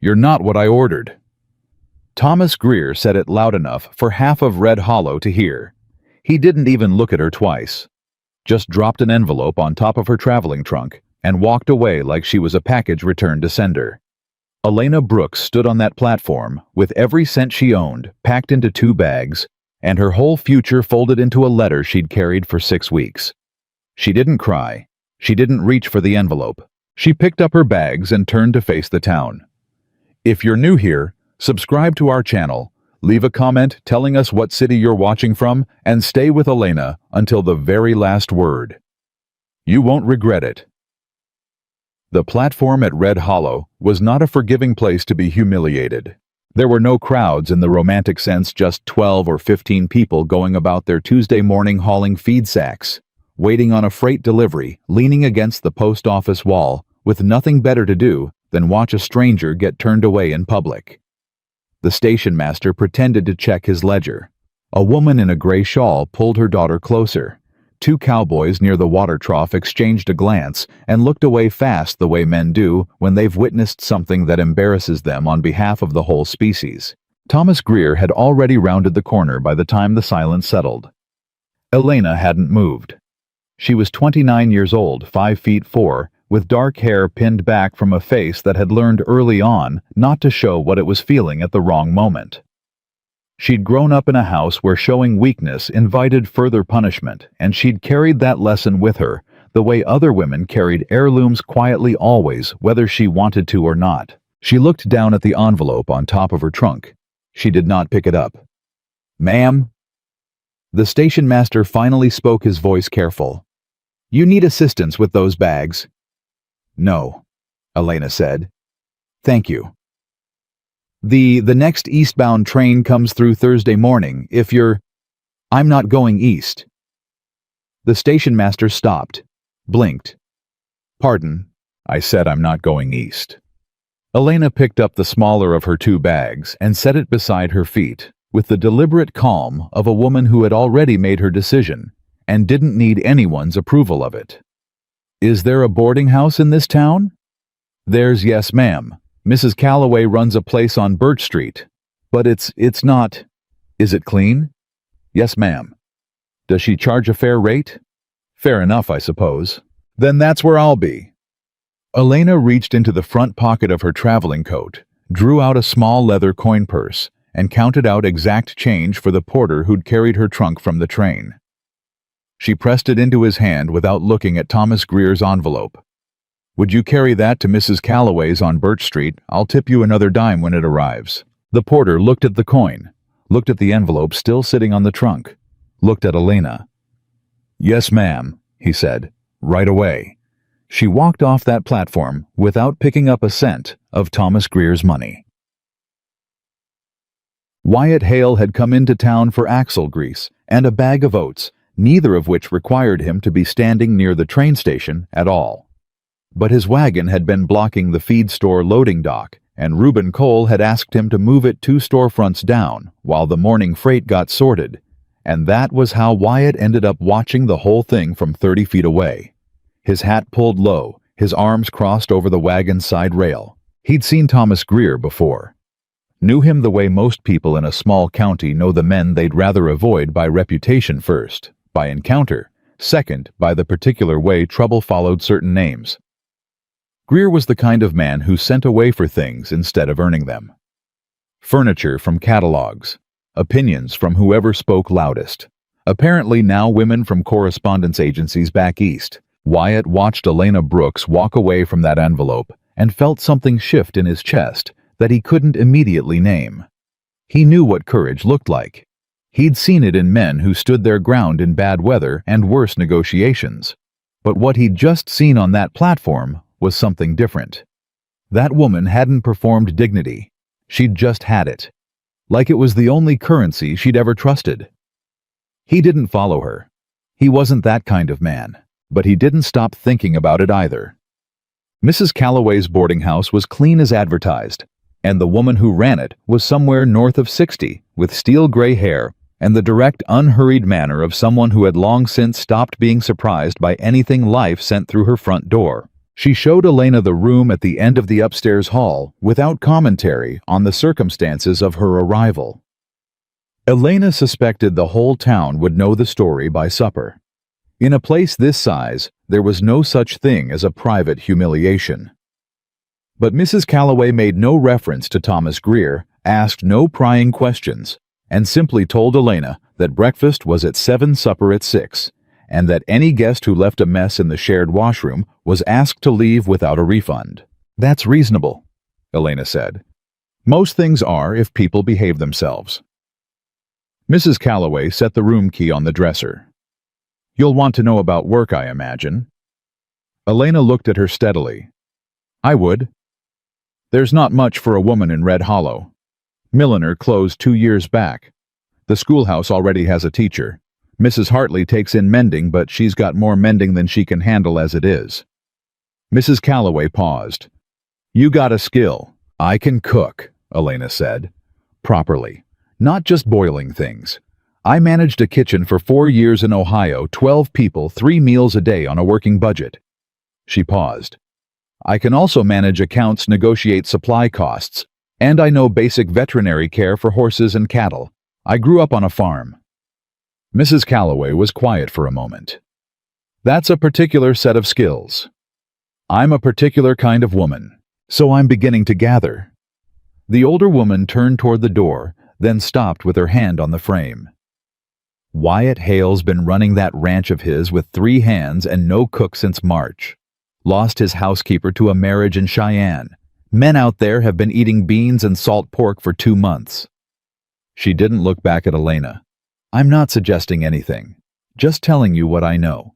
"You're not what I ordered." Thomas Greer said it loud enough for half of Red Hollow to hear. He didn't even look at her twice. Just dropped an envelope on top of her traveling trunk and walked away like she was a package returned to sender. Elena Brooks stood on that platform with every cent she owned packed into 2 bags and her whole future folded into a letter she'd carried for 6 weeks. She didn't cry. She didn't reach for the envelope. She picked up her bags and turned to face the town. If you're new here, subscribe to our channel, leave a comment telling us what city you're watching from, and stay with Elena until the very last word. You won't regret it. The platform at Red Hollow was not a forgiving place to be humiliated. There were no crowds in the romantic sense, just 12 or 15 people going about their Tuesday morning hauling feed sacks, waiting on a freight delivery, leaning against the post office wall, with nothing better to do than watch a stranger get turned away in public. The station master pretended to check his ledger. A woman in a gray shawl pulled her daughter closer. 2 cowboys near the water trough exchanged a glance and looked away fast the way men do when they've witnessed something that embarrasses them on behalf of the whole species. Thomas Greer had already rounded the corner by the time the silence settled. Elena hadn't moved. She was 29 years old, 5'4", with dark hair pinned back from a face that had learned early on not to show what it was feeling at the wrong moment. She'd grown up in a house where showing weakness invited further punishment, and she'd carried that lesson with her, the way other women carried heirlooms quietly always, whether she wanted to or not. She looked down at the envelope on top of her trunk. She did not pick it up. "Ma'am?" The station master finally spoke, his voice careful. "You need assistance with those bags." "No," Elena said. "Thank you. The next eastbound train comes through Thursday morning. If you're..." "I'm not going east." The station master stopped, blinked. "Pardon?" I said, "I'm not going east." Elena picked up the smaller of her 2 bags and set it beside her feet, with the deliberate calm of a woman who had already made her decision and didn't need anyone's approval of it. "Is there a boarding house in this town?" "There's, yes, ma'am. Mrs. Calloway runs a place on Birch Street. But it's not..." "Is it clean?" "Yes, ma'am." "Does she charge a fair rate?" "Fair enough, I suppose." "Then that's where I'll be." Elena reached into the front pocket of her traveling coat, drew out a small leather coin purse, and counted out exact change for the porter who'd carried her trunk from the train. She pressed it into his hand without looking at Thomas Greer's envelope. "Would you carry that to Mrs. Calloway's on Birch Street? I'll tip you another dime when it arrives." The porter looked at the coin, looked at the envelope still sitting on the trunk, looked at Elena. "Yes, ma'am," he said, "right away." She walked off that platform without picking up a cent of Thomas Greer's money. Wyatt Hale had come into town for axle grease and a bag of oats, neither of which required him to be standing near the train station at all. But his wagon had been blocking the feed store loading dock, and Reuben Cole had asked him to move it 2 storefronts down while the morning freight got sorted, and that was how Wyatt ended up watching the whole thing from 30 feet away. His hat pulled low, his arms crossed over the wagon's side rail. He'd seen Thomas Greer before. Knew him the way most people in a small county know the men they'd rather avoid, by reputation first, by encounter, second by the particular way trouble followed certain names. Greer was the kind of man who sent away for things instead of earning them. Furniture from catalogs, opinions from whoever spoke loudest. Apparently now women from correspondence agencies back east. Wyatt watched Elena Brooks walk away from that envelope and felt something shift in his chest that he couldn't immediately name. He knew what courage looked like. He'd seen it in men who stood their ground in bad weather and worse negotiations. But what he'd just seen on that platform was something different. That woman hadn't performed dignity. She'd just had it. Like it was the only currency she'd ever trusted. He didn't follow her. He wasn't that kind of man. But he didn't stop thinking about it either. Mrs. Calloway's boarding house was clean as advertised, and the woman who ran it was somewhere north of 60, with steel gray hair and the direct, unhurried manner of someone who had long since stopped being surprised by anything life sent through her front door. She showed Elena the room at the end of the upstairs hall without commentary on the circumstances of her arrival. Elena suspected the whole town would know the story by supper. In a place this size, there was no such thing as a private humiliation. But Mrs. Calloway made no reference to Thomas Greer, asked no prying questions, and simply told Elena that breakfast was at 7, supper at 6, and that any guest who left a mess in the shared washroom was asked to leave without a refund. "That's reasonable," Elena said. "Most things are if people behave themselves." Mrs. Calloway set the room key on the dresser. "You'll want to know about work, I imagine." Elena looked at her steadily. "I would. There's not much for a woman in Red Hollow. Milliner closed 2 years back. The schoolhouse already has a teacher. Mrs. Hartley takes in mending, but she's got more mending than she can handle as it is." Mrs. Calloway paused. "You got a skill." "I can cook," Elena said. "Properly. Not just boiling things. I managed a kitchen for 4 years in Ohio, 12 people, 3 meals a day on a working budget." She paused. "I can also manage accounts, negotiate supply costs, and I know basic veterinary care for horses and cattle. I grew up on a farm." Mrs. Calloway was quiet for a moment. "That's a particular set of skills. I'm a particular kind of woman, so I'm beginning to gather." The older woman turned toward the door, then stopped with her hand on the frame. "Wyatt Hale's been running that ranch of his with 3 hands and no cook since March. Lost his housekeeper to a marriage in Cheyenne. Men out there have been eating beans and salt pork for 2 months. She didn't look back at Elena. "I'm not suggesting anything. Just telling you what I know."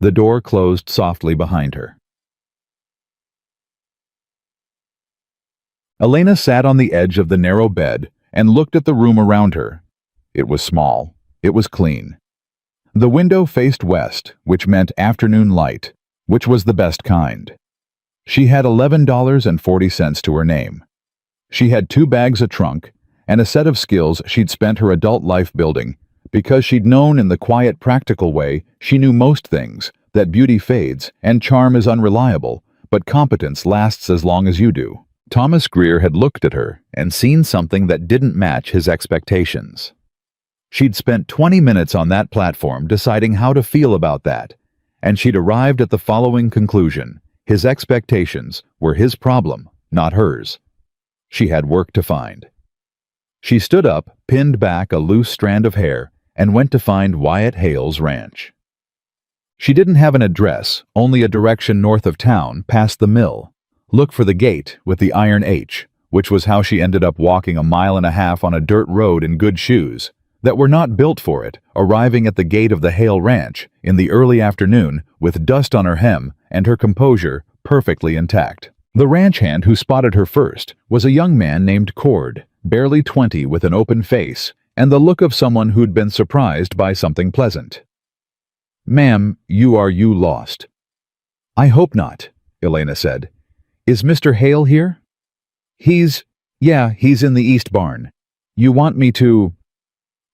The door closed softly behind her. Elena sat on the edge of the narrow bed and looked at the room around her. It was small. It was clean. The window faced west, which meant afternoon light, which was the best kind. She had $11.40 to her name. She had 2 bags, a trunk, and a set of skills she'd spent her adult life building, because she'd known in the quiet, practical way she knew most things, that beauty fades and charm is unreliable, but competence lasts as long as you do. Thomas Greer had looked at her and seen something that didn't match his expectations. She'd spent 20 minutes on that platform deciding how to feel about that, and she'd arrived at the following conclusion: his expectations were his problem, not hers. She had work to find. She stood up, pinned back a loose strand of hair, and went to find Wyatt Hale's ranch. She didn't have an address, only a direction north of town, past the mill. Look for the gate with the iron H, which was how she ended up walking 1.5 miles on a dirt road in good shoes that were not built for it, arriving at the gate of the Hale Ranch in the early afternoon with dust on her hem and her composure perfectly intact. The ranch hand who spotted her first was a young man named Cord, barely 20, with an open face and the look of someone who'd been surprised by something pleasant. "Ma'am, you lost." "I hope not," Elena said. "Is Mr. Hale here?" He's in the east barn. You want me to..."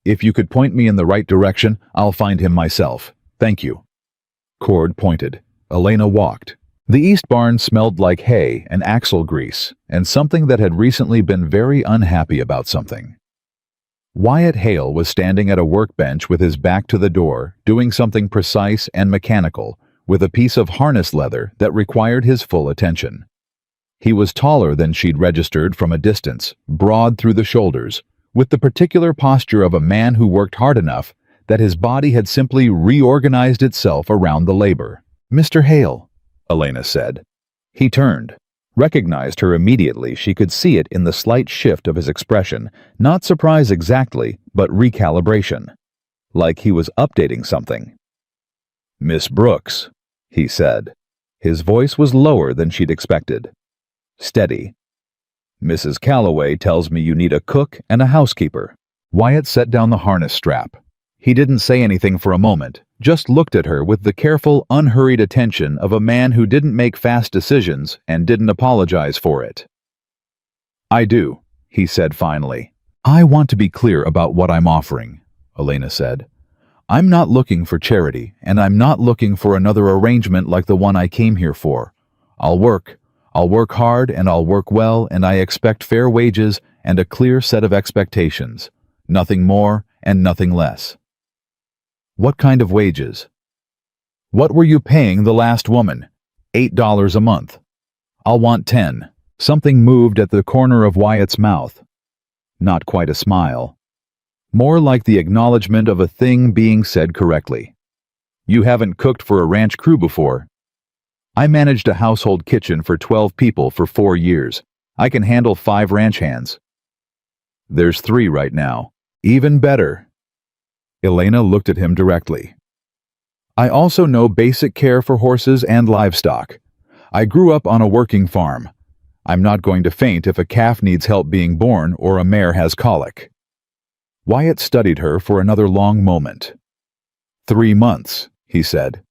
"If you could point me in the right direction, I'll find him myself. Thank you." Cord pointed. Elena walked. The east barn smelled like hay and axle grease, and something that had recently been very unhappy about something. Wyatt Hale was standing at a workbench with his back to the door, doing something precise and mechanical, with a piece of harness leather that required his full attention. He was taller than she'd registered from a distance, broad through the shoulders, with the particular posture of a man who worked hard enough that his body had simply reorganized itself around the labor. "Mr. Hale," Elena said. He turned. Recognized her immediately. She could see it in the slight shift of his expression, not surprise exactly, but recalibration. Like he was updating something. "Miss Brooks," he said. His voice was lower than she'd expected. Steady. "Mrs. Calloway tells me you need a cook and a housekeeper." Wyatt set down the harness strap. He didn't say anything for a moment, just looked at her with the careful, unhurried attention of a man who didn't make fast decisions and didn't apologize for it. "I do," he said finally. "I want to be clear about what I'm offering," Elena said. "I'm not looking for charity, and I'm not looking for another arrangement like the one I came here for, I'll work. I'll work hard and I'll work well, and I expect fair wages and a clear set of expectations. Nothing more and nothing less. What kind of wages? What were you paying the last woman? $8 a month. I'll want 10. Something moved at the corner of Wyatt's mouth. Not quite a smile. More like the acknowledgement of a thing being said correctly. You haven't cooked for a ranch crew before. I managed a household kitchen for 12 people for 4 years. I can handle 5 ranch hands. There's 3 right now. Even better. Elena looked at him directly. I also know basic care for horses and livestock. I grew up on a working farm. I'm not going to faint if a calf needs help being born or a mare has colic. Wyatt studied her for another long moment. 3 months, he said.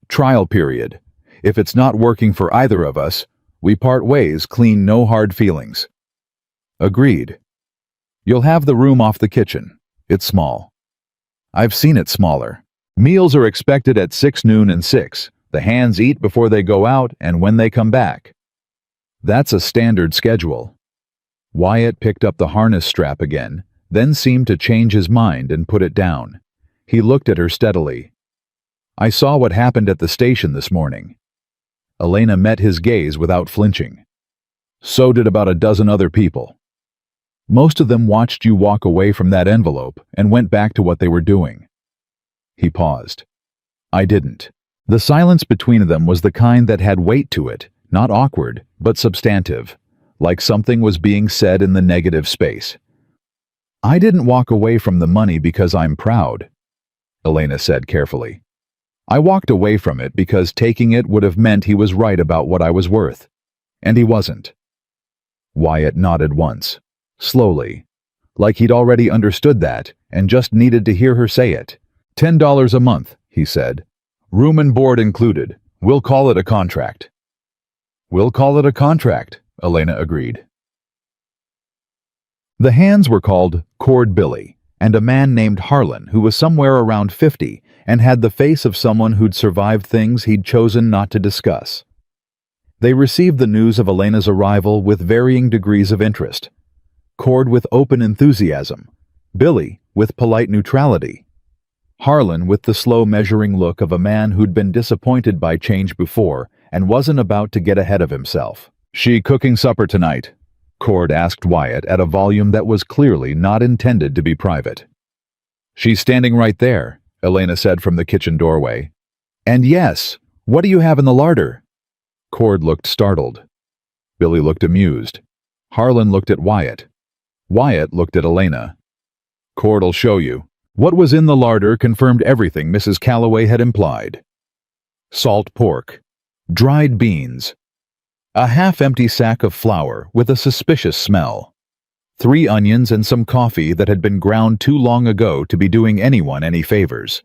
Trial period. If it's not working for either of us, we part ways clean, no hard feelings. Agreed. You'll have the room off the kitchen. It's small. I've seen it smaller. Meals are expected at 6 noon and 6. The hands eat before they go out and when they come back. That's a standard schedule. Wyatt picked up the harness strap again, then seemed to change his mind and put it down. He looked at her steadily. I saw what happened at the station this morning. Elena met his gaze without flinching. So did about a dozen other people. Most of them watched you walk away from that envelope and went back to what they were doing. He paused. I didn't. The silence between them was the kind that had weight to it, not awkward, but substantive, like something was being said in the negative space. I didn't walk away from the money because I'm proud, Elena said carefully. I walked away from it because taking it would have meant he was right about what I was worth. And he wasn't. Wyatt nodded once, slowly, like he'd already understood that and just needed to hear her say it. $10 a month, he said. Room and board included. We'll call it a contract. We'll call it a contract, Elena agreed. The hands were called Cord Billy, and a man named Harlan who was somewhere around 50 and had the face of someone who'd survived things he'd chosen not to discuss. They received the news of Elena's arrival with varying degrees of interest. Cord with open enthusiasm, Billy with polite neutrality, Harlan with the slow measuring look of a man who'd been disappointed by change before and wasn't about to get ahead of himself. She cooking supper tonight? Cord asked Wyatt at a volume that was clearly not intended to be private. She's standing right there, Elena said from the kitchen doorway. And yes, what do you have in the larder? Cord looked startled. Billy looked amused. Harlan looked at Wyatt. Wyatt looked at Elena. Cord'll show you. What was in the larder confirmed everything Mrs. Calloway had implied. Salt pork, dried beans, a half-empty sack of flour with a suspicious smell, 3 onions and some coffee that had been ground too long ago to be doing anyone any favors.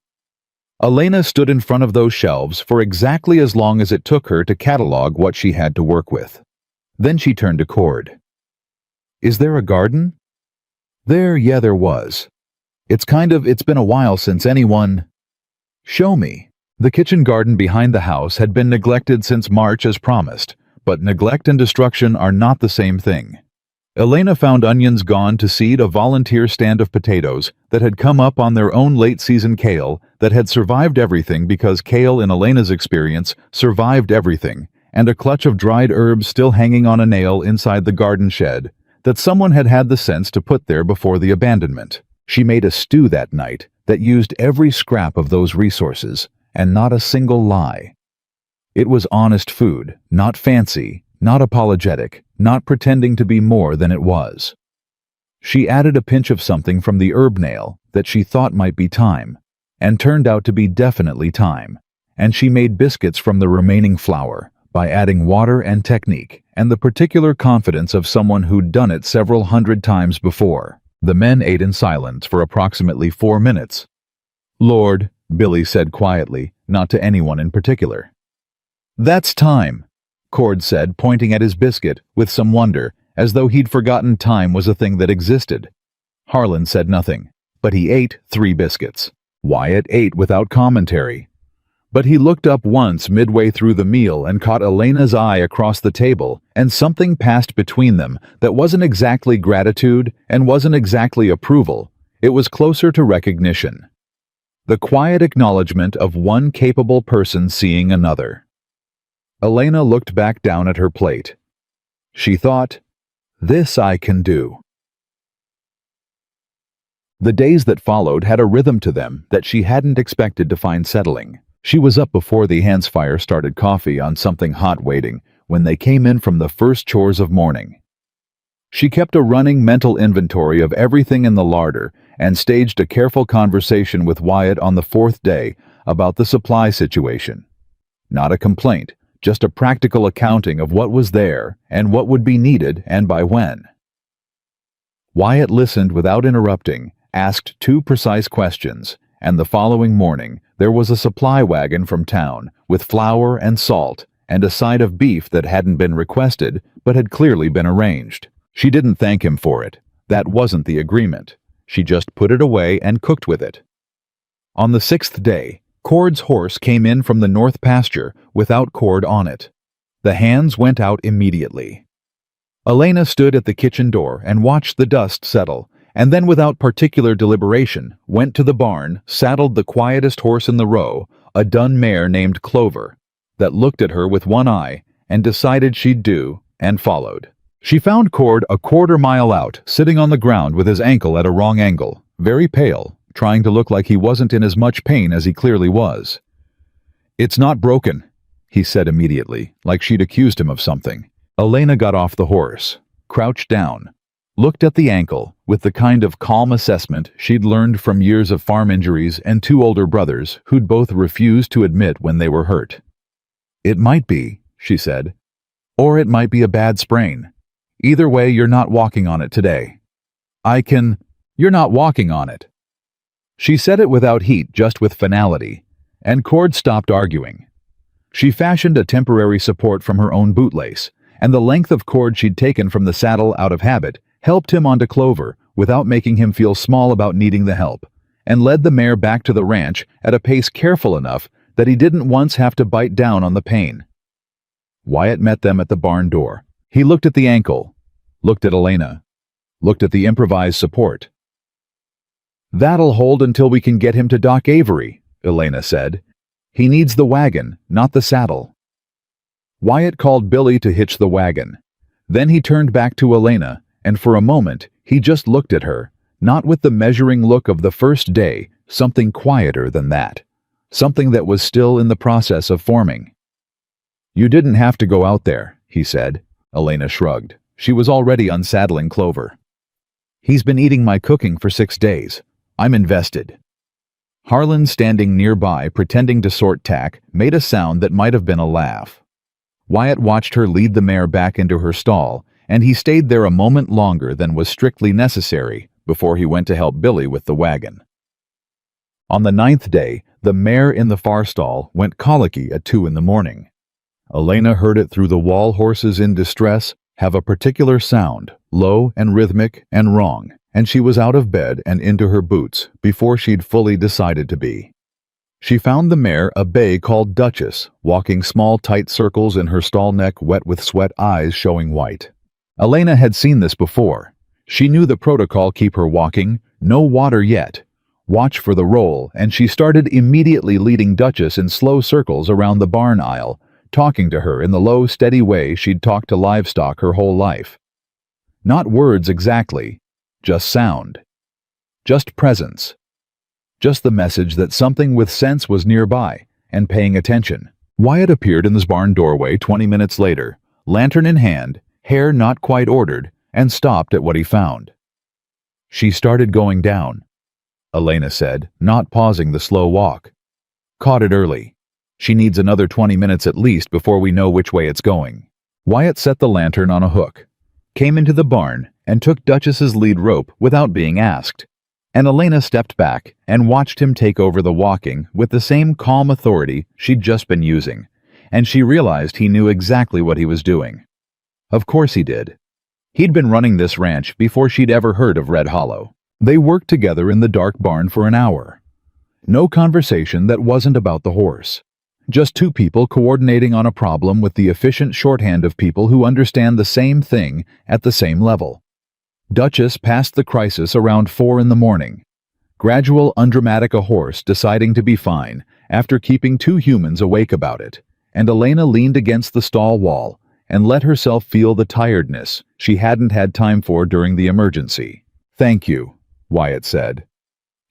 Elena stood in front of those shelves for exactly as long as it took her to catalog what she had to work with. Then she turned to Cord. Is there a garden? Yeah, there was. It's been a while since anyone... Show me. The kitchen garden behind the house had been neglected since March as promised, but neglect and destruction are not the same thing. Elena found onions gone to seed a volunteer stand of potatoes that had come up on their own late-season kale that had survived everything because kale, in Elena's experience, survived everything, and a clutch of dried herbs still hanging on a nail inside the garden shed that someone had had the sense to put there before the abandonment. She made a stew that night that used every scrap of those resources, and not a single lie. It was honest food, not fancy, not apologetic, not pretending to be more than it was. She added a pinch of something from the herb nail that she thought might be thyme, and turned out to be definitely thyme, and she made biscuits from the remaining flour by adding water and technique and the particular confidence of someone who'd done it several hundred times before. The men ate in silence for approximately 4 minutes. Lord, Billy said quietly, not to anyone in particular. That's time, Cord said, pointing at his biscuit with some wonder, as though he'd forgotten time was a thing that existed. Harlan said nothing, but he ate 3 biscuits. Wyatt ate without commentary. But he looked up once midway through the meal and caught Elena's eye across the table, and something passed between them that wasn't exactly gratitude and wasn't exactly approval. It was closer to recognition. The quiet acknowledgement of one capable person seeing another. Elena looked back down at her plate. She thought, "This I can do." The days that followed had a rhythm to them that she hadn't expected to find settling. She was up before the hands fire started coffee on something hot waiting when they came in from the first chores of morning. She kept a running mental inventory of everything in the larder and staged a careful conversation with Wyatt on the fourth day about the supply situation. Not a complaint, just a practical accounting of what was there and what would be needed and by when. Wyatt listened without interrupting, asked 2 precise questions, and the following morning there was a supply wagon from town with flour and salt and a side of beef that hadn't been requested but had clearly been arranged. She didn't thank him for it. That wasn't the agreement. She just put it away and cooked with it. On the 6th day, Cord's horse came in from the north pasture without Cord on it. The hands went out immediately. Elena stood at the kitchen door and watched the dust settle, and then without particular deliberation, went to the barn, saddled the quietest horse in the row, a dun mare named Clover, that looked at her with one eye and decided she'd do, and followed. She found Cord a quarter-mile out, sitting on the ground with his ankle at a wrong angle, very pale, trying to look like he wasn't in as much pain as he clearly was. "It's not broken," he said immediately, like she'd accused him of something. Elena got off the horse, crouched down, looked at the ankle with the kind of calm assessment she'd learned from years of farm injuries and 2 older brothers who'd both refused to admit when they were hurt. "It might be," she said, "or it might be a bad sprain. Either way, you're not walking on it today." "You're not walking on it." She said it without heat, just with finality, and Cord stopped arguing. She fashioned a temporary support from her own bootlace, and the length of cord she'd taken from the saddle out of habit helped him onto Clover without making him feel small about needing the help, and led the mare back to the ranch at a pace careful enough that he didn't once have to bite down on the pain. Wyatt met them at the barn door. He looked at the ankle, looked at Elena, looked at the improvised support. "That'll hold until we can get him to Doc Avery," Elena said. "He needs the wagon, not the saddle." Wyatt called Billy to hitch the wagon. Then he turned back to Elena, and for a moment he just looked at her, not with the measuring look of the first day, something quieter than that, something that was still in the process of forming. "You didn't have to go out there," he said. Elena shrugged. She was already unsaddling Clover. "He's been eating my cooking for 6 days. I'm invested." Harlan, standing nearby pretending to sort tack, made a sound that might have been a laugh. Wyatt watched her lead the mare back into her stall, and he stayed there a moment longer than was strictly necessary before he went to help Billy with the wagon. On the 9th day, the mare in the far stall went colicky at 2 in the morning. Elena heard it through the wall horses in distress have a particular sound, low and rhythmic and wrong, and she was out of bed and into her boots before she'd fully decided to be. She found the mare a bay called Duchess, walking small tight circles in her stall neck wet with sweat, eyes showing white. Elena had seen this before. She knew the protocol: keep her walking, no water yet, watch for the roll, and she started immediately leading Duchess in slow circles around the barn aisle, talking to her in the low, steady way she'd talked to livestock her whole life. Not words exactly, just sound. Just presence. Just the message that something with sense was nearby and paying attention. Wyatt appeared in the barn doorway 20 minutes later, lantern in hand, hair not quite ordered, and stopped at what he found. "She started going down," Elena said, not pausing the slow walk. "Caught it early. She needs another 20 minutes at least before we know which way it's going." Wyatt set the lantern on a hook, came into the barn, and took Duchess's lead rope without being asked, and Elena stepped back and watched him take over the walking with the same calm authority she'd just been using, and she realized he knew exactly what he was doing. Of course he did. He'd been running this ranch before she'd ever heard of Red Hollow. They worked together in the dark barn for an hour. No conversation that wasn't about the horse. Just two people coordinating on a problem with the efficient shorthand of people who understand the same thing at the same level. Duchess passed the crisis around 4 in the morning. Gradual, undramatic a horse deciding to be fine after keeping two humans awake about it, and Elena leaned against the stall wall and let herself feel the tiredness she hadn't had time for during the emergency. "Thank you," Wyatt said.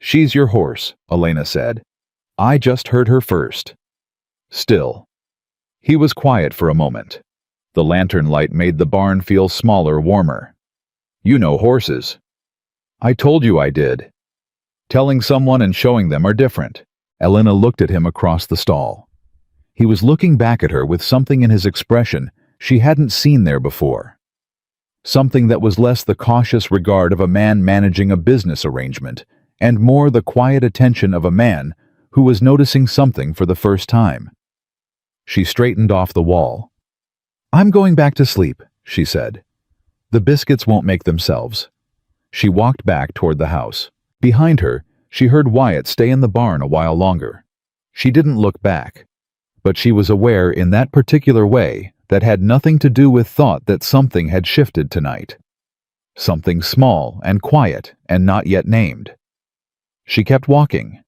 "She's your horse," Elena said. "I just heard her first." Still. He was quiet for a moment. The lantern light made the barn feel smaller, warmer. "You know horses." "I told you I did." Telling someone and showing them are different. Elena looked at him across the stall. He was looking back at her with something in his expression she hadn't seen there before. Something that was less the cautious regard of a man managing a business arrangement, and more the quiet attention of a man who was noticing something for the first time. She straightened off the wall. "I'm going back to sleep," she said. "The biscuits won't make themselves." She walked back toward the house. Behind her, she heard Wyatt stay in the barn a while longer. She didn't look back, but she was aware in that particular way that had nothing to do with thought that something had shifted tonight. Something small and quiet and not yet named. She kept walking.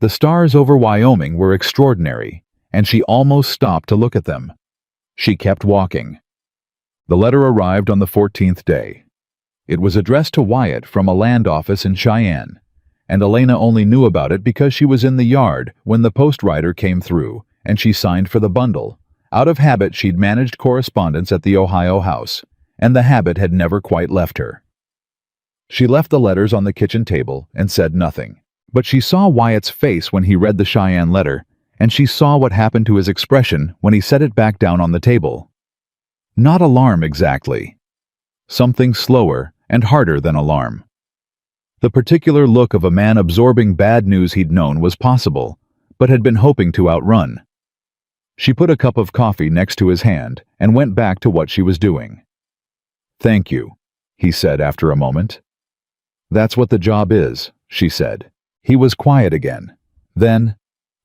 The stars over Wyoming were extraordinary, and she almost stopped to look at them. She kept walking. The letter arrived on the 14th day. It was addressed to Wyatt from a land office in Cheyenne, and Elena only knew about it because she was in the yard when the post rider came through, and she signed for the bundle. Out of habit, she'd managed correspondence at the Ohio house, and the habit had never quite left her. She left the letters on the kitchen table and said nothing. But she saw Wyatt's face when he read the Cheyenne letter, and she saw what happened to his expression when he set it back down on the table. Not alarm exactly. Something slower and harder than alarm. The particular look of a man absorbing bad news he'd known was possible, but had been hoping to outrun. She put a cup of coffee next to his hand and went back to what she was doing. "Thank you," he said after a moment. "That's what the job is," she said. He was quiet again. Then,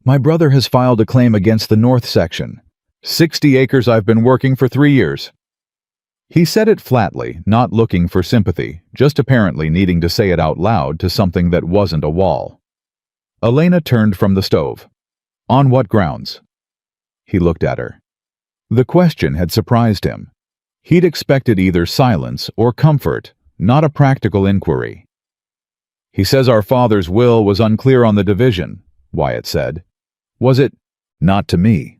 "My brother has filed a claim against the North section. 60 acres I've been working for 3 years. He said it flatly, not looking for sympathy, just apparently needing to say it out loud to something that wasn't a wall. Elena turned from the stove. "On what grounds?" He looked at her. The question had surprised him. He'd expected either silence or comfort, not a practical inquiry. "He says our father's will was unclear on the division," Wyatt said. "Was it?" "Not to me."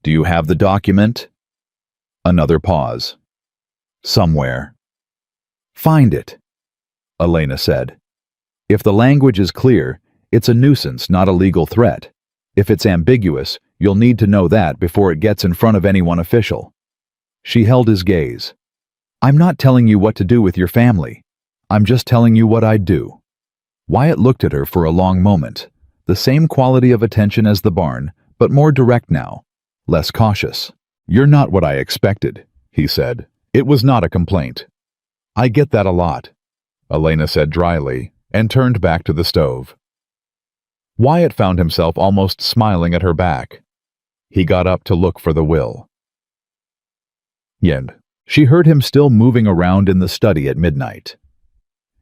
"Do you have the document?" Another pause. "Somewhere." "Find it," Elena said. "If the language is clear, it's a nuisance, not a legal threat. If it's ambiguous, you'll need to know that before it gets in front of anyone official." She held his gaze. "I'm not telling you what to do with your family. I'm just telling you what I'd do." Wyatt looked at her for a long moment, the same quality of attention as the barn, but more direct now, less cautious. "You're not what I expected," he said. It was not a complaint. "I get that a lot," Elena said dryly, and turned back to the stove. Wyatt found himself almost smiling at her back. He got up to look for the will. Yet, she heard him still moving around in the study at midnight.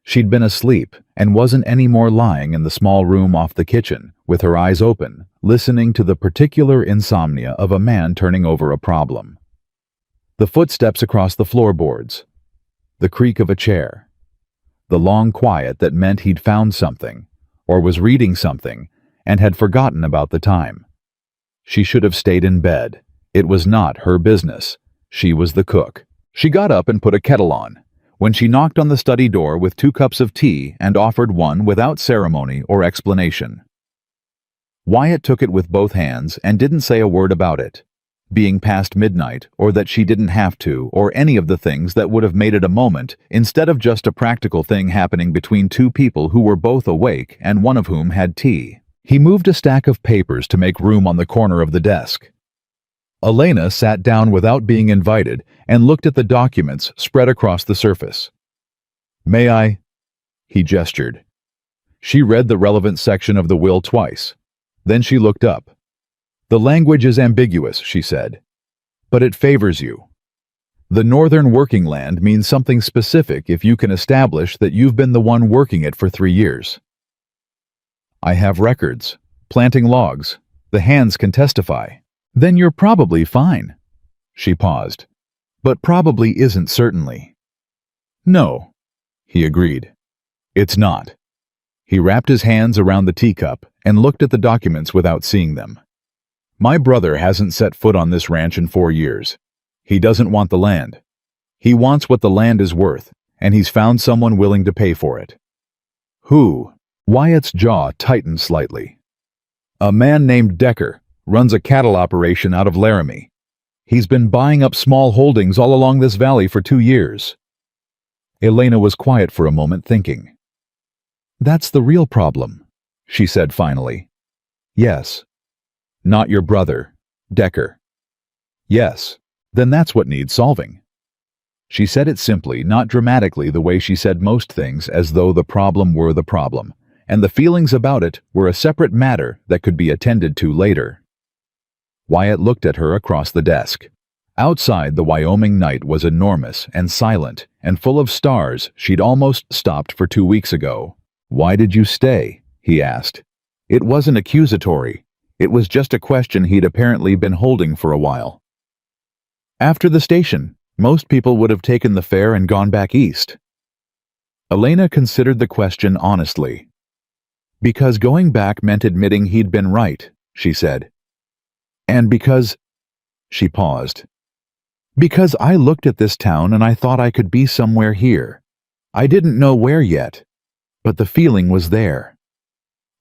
She'd been asleep and wasn't any more lying in the small room off the kitchen, with her eyes open, listening to the particular insomnia of a man turning over a problem. The footsteps across the floorboards. The creak of a chair. The long quiet that meant he'd found something, or was reading something, and had forgotten about the time. She should have stayed in bed. It was not her business. She was the cook. She got up and put a kettle on. When she knocked on the study door with 2 cups of tea and offered one without ceremony or explanation. Wyatt took it with both hands and didn't say a word about it. Being past midnight, or that she didn't have to, or any of the things that would have made it a moment, instead of just a practical thing happening between 2 people who were both awake and one of whom had tea. He moved a stack of papers to make room on the corner of the desk. Elena sat down without being invited and looked at the documents spread across the surface. "May I?" He gestured. She read the relevant section of the will twice. Then she looked up. The language is ambiguous, she said, but it favors you. The northern working land means something specific if you can establish that you've been the one working it for 3 years. I have records, planting logs. The hands can testify. Then you're probably fine. She paused. But probably isn't certainly. No, he agreed. It's not. He wrapped his hands around the teacup and looked at the documents without seeing them. My brother hasn't set foot on this ranch in 4 years. He doesn't want the land. He wants what the land is worth, and he's found someone willing to pay for it. Who? Wyatt's jaw tightened slightly. A man named Decker runs a cattle operation out of Laramie. He's been buying up small holdings all along this valley for 2 years. Elena was quiet for a moment, thinking. That's the real problem, she said finally. Yes. Not your brother, Decker. Yes. Then that's what needs solving. She said it simply, not dramatically the way she said most things, as though the problem were the problem, and the feelings about it were a separate matter that could be attended to later. Wyatt looked at her across the desk. Outside, the Wyoming night was enormous and silent and full of stars she'd almost stopped for 2 weeks ago. Why did you stay? He asked. It wasn't accusatory. It was just a question he'd apparently been holding for a while. After the station, most people would have taken the fare and gone back east. Elena considered the question honestly. Because going back meant admitting he'd been right, she said. And because... She paused. Because I looked at this town and I thought I could be somewhere here. I didn't know where yet, but the feeling was there.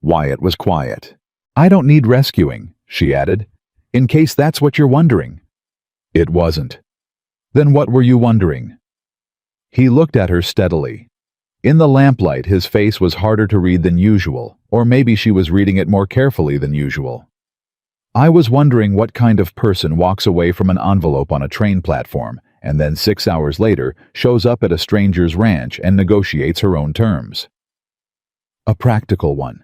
Wyatt was quiet. I don't need rescuing, she added, in case that's what you're wondering. It wasn't. Then what were you wondering? He looked at her steadily. In the lamplight, his face was harder to read than usual, or maybe she was reading it more carefully than usual. I was wondering what kind of person walks away from an envelope on a train platform and then 6 hours later shows up at a stranger's ranch and negotiates her own terms. A practical one,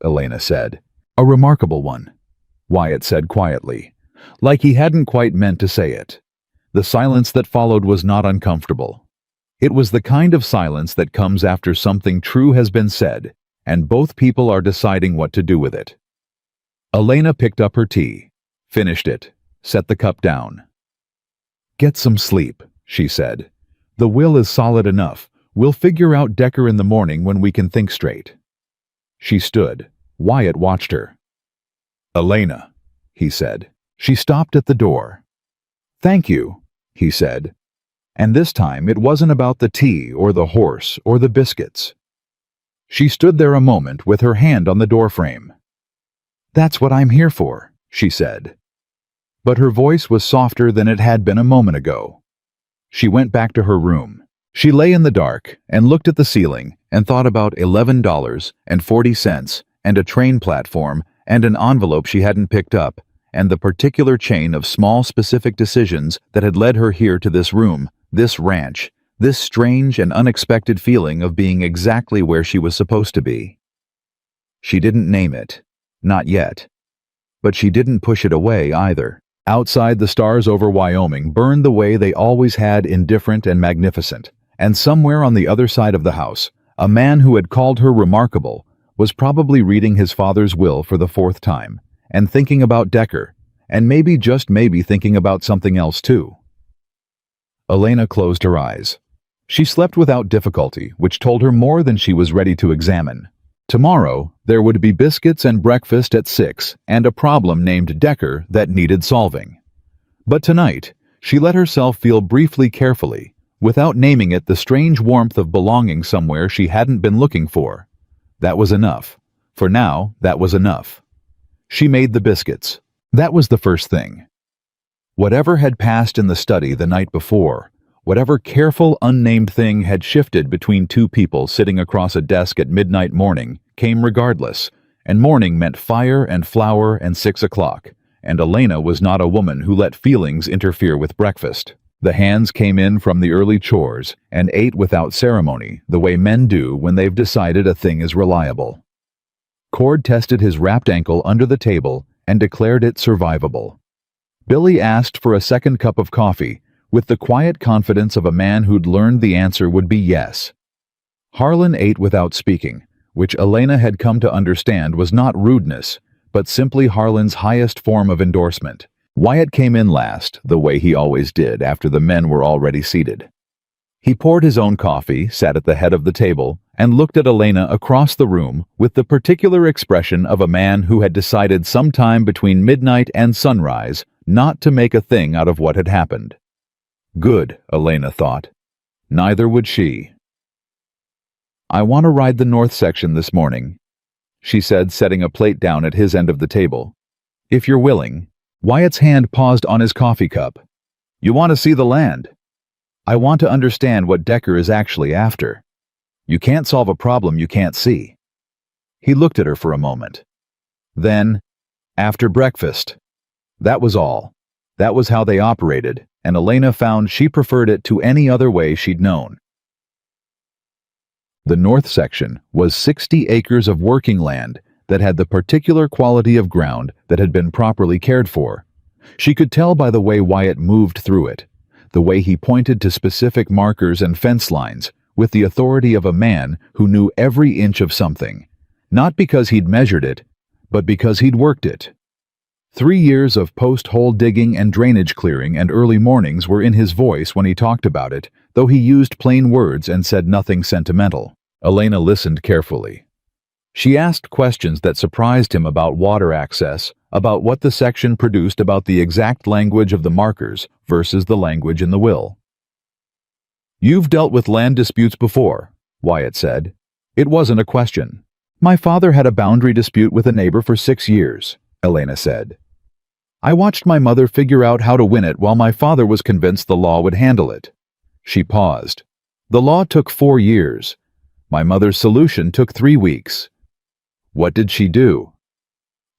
Elena said. A remarkable one, Wyatt said quietly, like he hadn't quite meant to say it. The silence that followed was not uncomfortable. It was the kind of silence that comes after something true has been said, and both people are deciding what to do with it. Elena picked up her tea, finished it, set the cup down. Get some sleep, she said. The will is solid enough. We'll figure out Decker in the morning when we can think straight. She stood. Wyatt watched her. Elena, he said. She stopped at the door. Thank you, he said. And this time it wasn't about the tea or the horse or the biscuits. She stood there a moment with her hand on the doorframe. That's what I'm here for, she said. But her voice was softer than it had been a moment ago. She went back to her room. She lay in the dark and looked at the ceiling and thought about $11.40 and a train platform and an envelope she hadn't picked up and the particular chain of small specific decisions that had led her here to this room, this ranch, this strange and unexpected feeling of being exactly where she was supposed to be. She didn't name it, not yet. But she didn't push it away either. Outside, the stars over Wyoming burned the way they always had, indifferent and magnificent, and somewhere on the other side of the house, a man who had called her remarkable was probably reading his father's will for the 4th time, and thinking about Decker, and maybe, just maybe, thinking about something else too. Elena closed her eyes. She slept without difficulty, which told her more than she was ready to examine. Tomorrow, there would be biscuits and breakfast at 6 and a problem named Decker that needed solving. But tonight, she let herself feel briefly, carefully, without naming it, the strange warmth of belonging somewhere she hadn't been looking for. That was enough. For now, that was enough. She made the biscuits. That was the first thing. Whatever had passed in the study the night before, whatever careful, unnamed thing had shifted between two people sitting across a desk at midnight morning, came regardless, and morning meant fire and flour and 6 o'clock, and Elena was not a woman who let feelings interfere with breakfast. The hands came in from the early chores and ate without ceremony, the way men do when they've decided a thing is reliable. Cord tested his wrapped ankle under the table and declared it survivable. Billy asked for a second cup of coffee, with the quiet confidence of a man who'd learned the answer would be yes. Harlan ate without speaking, which Elena had come to understand was not rudeness, but simply Harlan's highest form of endorsement. Wyatt came in last, the way he always did after the men were already seated. He poured his own coffee, sat at the head of the table, and looked at Elena across the room with the particular expression of a man who had decided sometime between midnight and sunrise not to make a thing out of what had happened. Good, Elena thought. Neither would she. "I want to ride the north section this morning," she said, setting a plate down at his end of the table. "If you're willing." Wyatt's hand paused on his coffee cup. "You want to see the land?" "I want to understand what Decker is actually after. You can't solve a problem you can't see." He looked at her for a moment. Then, "After breakfast." That was all. That was how they operated, and Elena found she preferred it to any other way she'd known. The north section was 60 acres of working land that had the particular quality of ground that had been properly cared for. She could tell by the way Wyatt moved through it, the way he pointed to specific markers and fence lines with the authority of a man who knew every inch of something, not because he'd measured it, but because he'd worked it. 3 years of post-hole digging and drainage clearing and early mornings were in his voice when he talked about it, though he used plain words and said nothing sentimental. Elena listened carefully. She asked questions that surprised him about water access, about what the section produced, about the exact language of the markers versus the language in the will. "You've dealt with land disputes before," Wyatt said. It wasn't a question. "My father had a boundary dispute with a neighbor for 6 years, Elena said. "I watched my mother figure out how to win it while my father was convinced the law would handle it." She paused. "The law took 4 years. My mother's solution took 3 weeks. What did she do?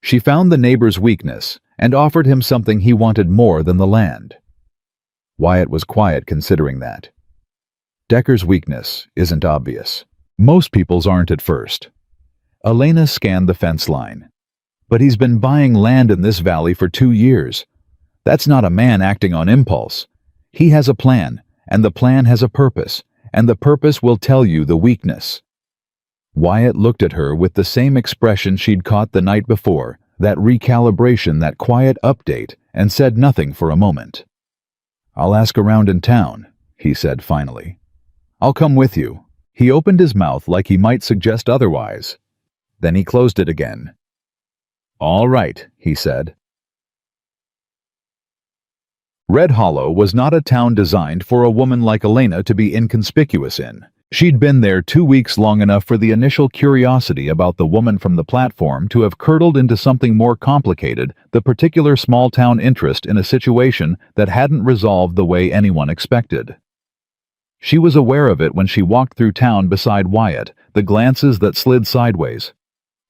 She found the neighbor's weakness and offered him something he wanted more than the land." Wyatt was quiet, considering that. Decker's weakness isn't obvious. Most people's aren't at first. Elena scanned the fence line. "But he's been buying land in this valley for 2 years. That's not a man acting on impulse. He has a plan, and the plan has a purpose, and the purpose will tell you the weakness." Wyatt looked at her with the same expression she'd caught the night before, that recalibration, that quiet update, and said nothing for a moment. "I'll ask around in town," he said finally. "I'll come with you." He opened his mouth like he might suggest otherwise. Then he closed it again. "All right," he said. Red Hollow was not a town designed for a woman like Elena to be inconspicuous in. She'd been there 2 weeks long enough for the initial curiosity about the woman from the platform to have curdled into something more complicated, the particular small-town interest in a situation that hadn't resolved the way anyone expected. She was aware of it when she walked through town beside Wyatt, the glances that slid sideways,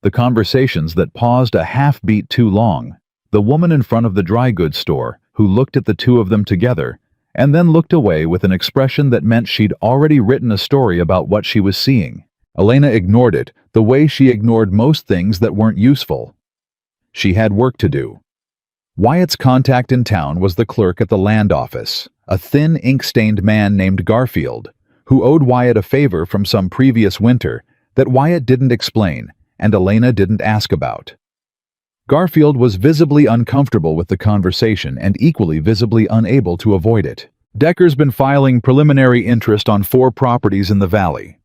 the conversations that paused a half-beat too long, the woman in front of the dry goods store who looked at the two of them together and then looked away with an expression that meant she'd already written a story about what she was seeing. Elena ignored it, the way she ignored most things that weren't useful. She had work to do. Wyatt's contact in town was the clerk at the land office, a thin, ink-stained man named Garfield, who owed Wyatt a favor from some previous winter that Wyatt didn't explain and Elena didn't ask about. Garfield was visibly uncomfortable with the conversation and equally visibly unable to avoid it. "Decker's been filing preliminary interest on 4 properties in the valley,"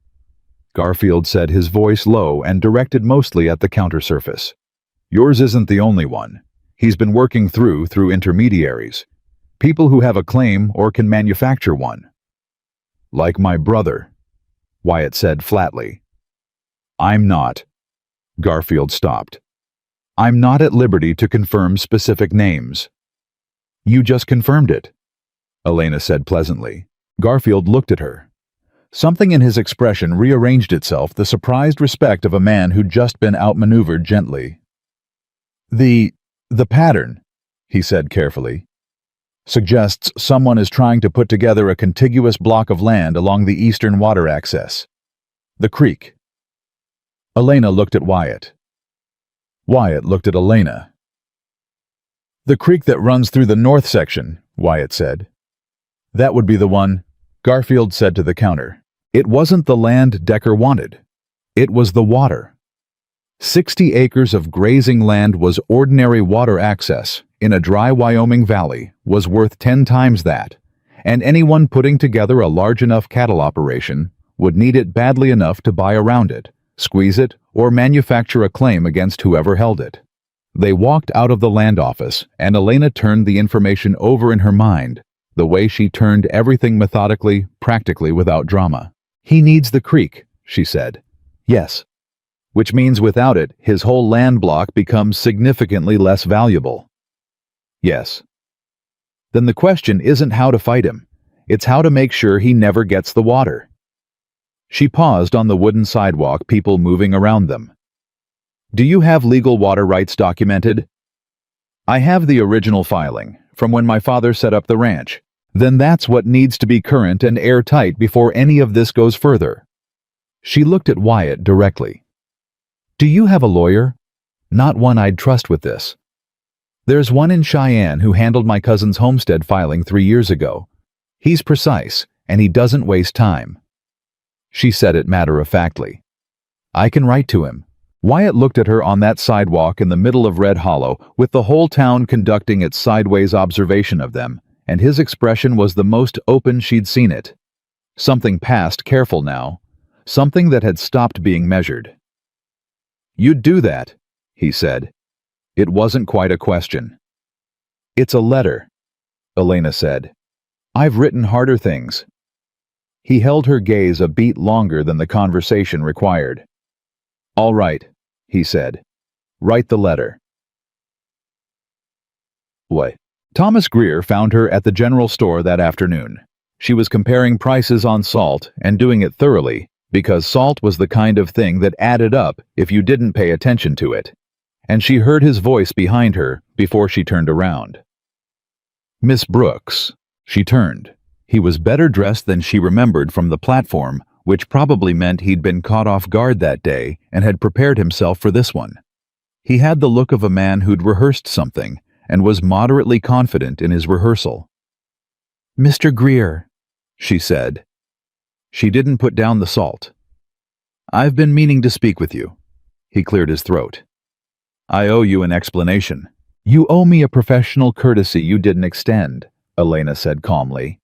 Garfield said, his voice low and directed mostly at the counter surface. "Yours isn't the only one. He's been working through intermediaries, people who have a claim or can manufacture one." "Like my brother," Wyatt said flatly. "I'm not." Garfield stopped. "I'm not at liberty to confirm specific names." "You just confirmed it," Elena said pleasantly. Garfield looked at her. Something in his expression rearranged itself, the surprised respect of a man who'd just been outmaneuvered gently. The pattern," he said carefully, "suggests someone is trying to put together a contiguous block of land along the eastern water access. The creek." Elena looked at Wyatt. Wyatt looked at Elena. "The creek that runs through the north section," Wyatt said. "That would be the one," Garfield said to the counter. It wasn't the land Decker wanted. It was the water. 60 acres of grazing land was ordinary water access in a dry Wyoming valley was worth 10 times that, and anyone putting together a large enough cattle operation would need it badly enough to buy around it, squeeze it, or manufacture a claim against whoever held it. They walked out of the land office, and Elena turned the information over in her mind, the way she turned everything methodically, practically without drama. "He needs the creek," she said. "Yes. Which means without it, his whole land block becomes significantly less valuable." "Yes." "Then the question isn't how to fight him. It's how to make sure he never gets the water." She paused on the wooden sidewalk, people moving around them. "Do you have legal water rights documented?" "I have the original filing, from when my father set up the ranch." "Then that's what needs to be current and airtight before any of this goes further." She looked at Wyatt directly. "Do you have a lawyer?" "Not one I'd trust with this. There's one in Cheyenne who handled my cousin's homestead filing 3 years ago. He's precise, and he doesn't waste time." She said it matter-of-factly. "I can write to him." Wyatt looked at her on that sidewalk in the middle of Red Hollow, with the whole town conducting its sideways observation of them, and his expression was the most open she'd seen it. Something past careful now, something that had stopped being measured. "You'd do that," he said. It wasn't quite a question. "It's a letter," Elena said. "I've written harder things." He held her gaze a beat longer than the conversation required. "All right," he said. "Write the letter." What? Thomas Greer found her at the general store that afternoon. She was comparing prices on salt and doing it thoroughly, because salt was the kind of thing that added up if you didn't pay attention to it. And she heard his voice behind her before she turned around. "Miss Brooks." She turned. He was better dressed than she remembered from the platform, which probably meant he'd been caught off guard that day and had prepared himself for this one. He had the look of a man who'd rehearsed something and was moderately confident in his rehearsal. "Mr. Greer," she said. She didn't put down the salt. "I've been meaning to speak with you." He cleared his throat. "I owe you an explanation." "You owe me a professional courtesy you didn't extend," Elena said calmly.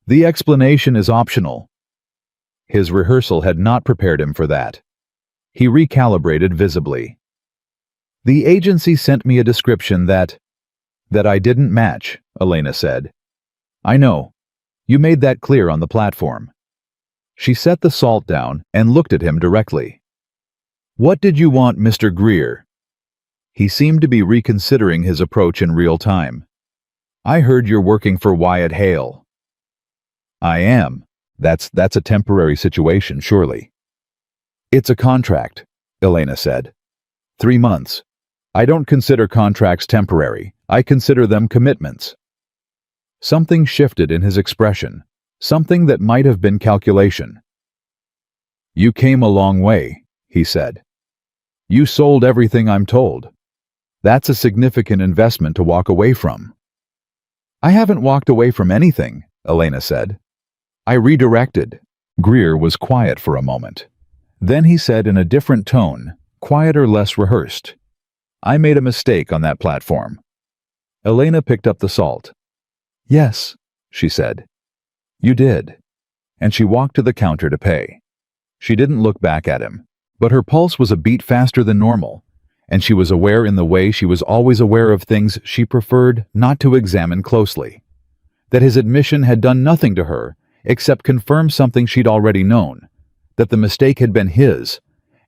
"The explanation is optional." His rehearsal had not prepared him for that. He recalibrated visibly. "The agency sent me a description that I didn't match," Elena said. "I know. You made that clear on the platform." She set the salt down and looked at him directly. "What did you want, Mr. Greer?" He seemed to be reconsidering his approach in real time. "I heard you're working for Wyatt Hale." "I am. That's a temporary situation, surely." "It's a contract," Elena said. 3 months. I don't consider contracts temporary. I consider them commitments." Something shifted in his expression, something that might have been calculation. "You came a long way," he said. "You sold everything I'm told. That's a significant investment to walk away from." "I haven't walked away from anything," Elena said. "I redirected." Greer was quiet for a moment. Then he said in a different tone, quieter, less rehearsed, "I made a mistake on that platform." Elena picked up the salt. "Yes," she said. "You did." And she walked to the counter to pay. She didn't look back at him, but her pulse was a beat faster than normal, and she was aware in the way she was always aware of things she preferred not to examine closely. That his admission had done nothing to her except confirm something she'd already known, that the mistake had been his,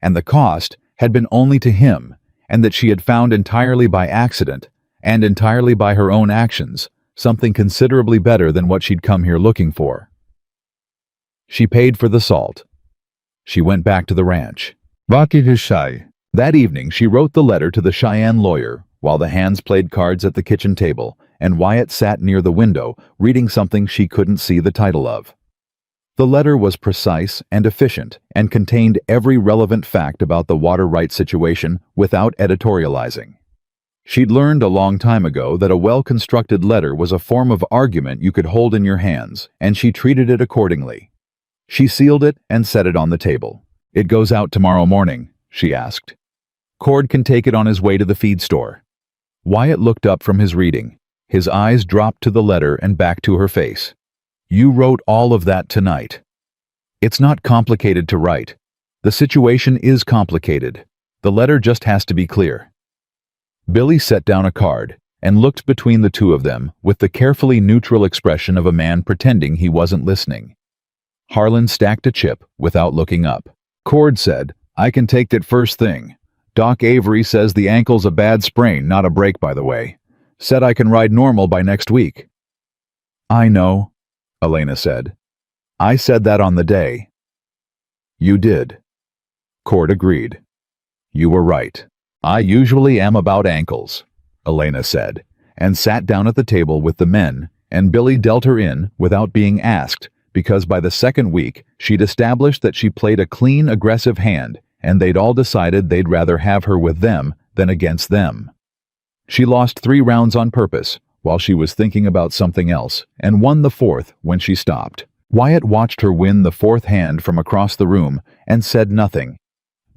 and the cost had been only to him, and that she had found entirely by accident, and entirely by her own actions, something considerably better than what she'd come here looking for. She paid for the salt. She went back to the ranch. That evening she wrote the letter to the Cheyenne lawyer, while the hands played cards at the kitchen table, and Wyatt sat near the window, reading something she couldn't see the title of. The letter was precise and efficient, and contained every relevant fact about the water rights situation without editorializing. She'd learned a long time ago that a well-constructed letter was a form of argument you could hold in your hands, and she treated it accordingly. She sealed it and set it on the table. "It goes out tomorrow morning," she asked. "Cord can take it on his way to the feed store." Wyatt looked up from his reading. His eyes dropped to the letter and back to her face. "You wrote all of that tonight." "It's not complicated to write. The situation is complicated. The letter just has to be clear." Billy set down a card and looked between the two of them with the carefully neutral expression of a man pretending he wasn't listening. Harlan stacked a chip without looking up. "Cord said, I can take that first thing. Doc Avery says the ankle's a bad sprain, not a break, by the way. Said I can ride normal by next week." "I know," Elena said. "I said that on the day." "You did." Cord agreed. "You were right. I usually am about ankles," Elena said, and sat down at the table with the men, and Billy dealt her in without being asked, because by the second week she'd established that she played a clean, aggressive hand, and they'd all decided they'd rather have her with them than against them. She lost 3 rounds on purpose while she was thinking about something else, and won the 4th when she stopped. Wyatt watched her win the 4th hand from across the room and said nothing,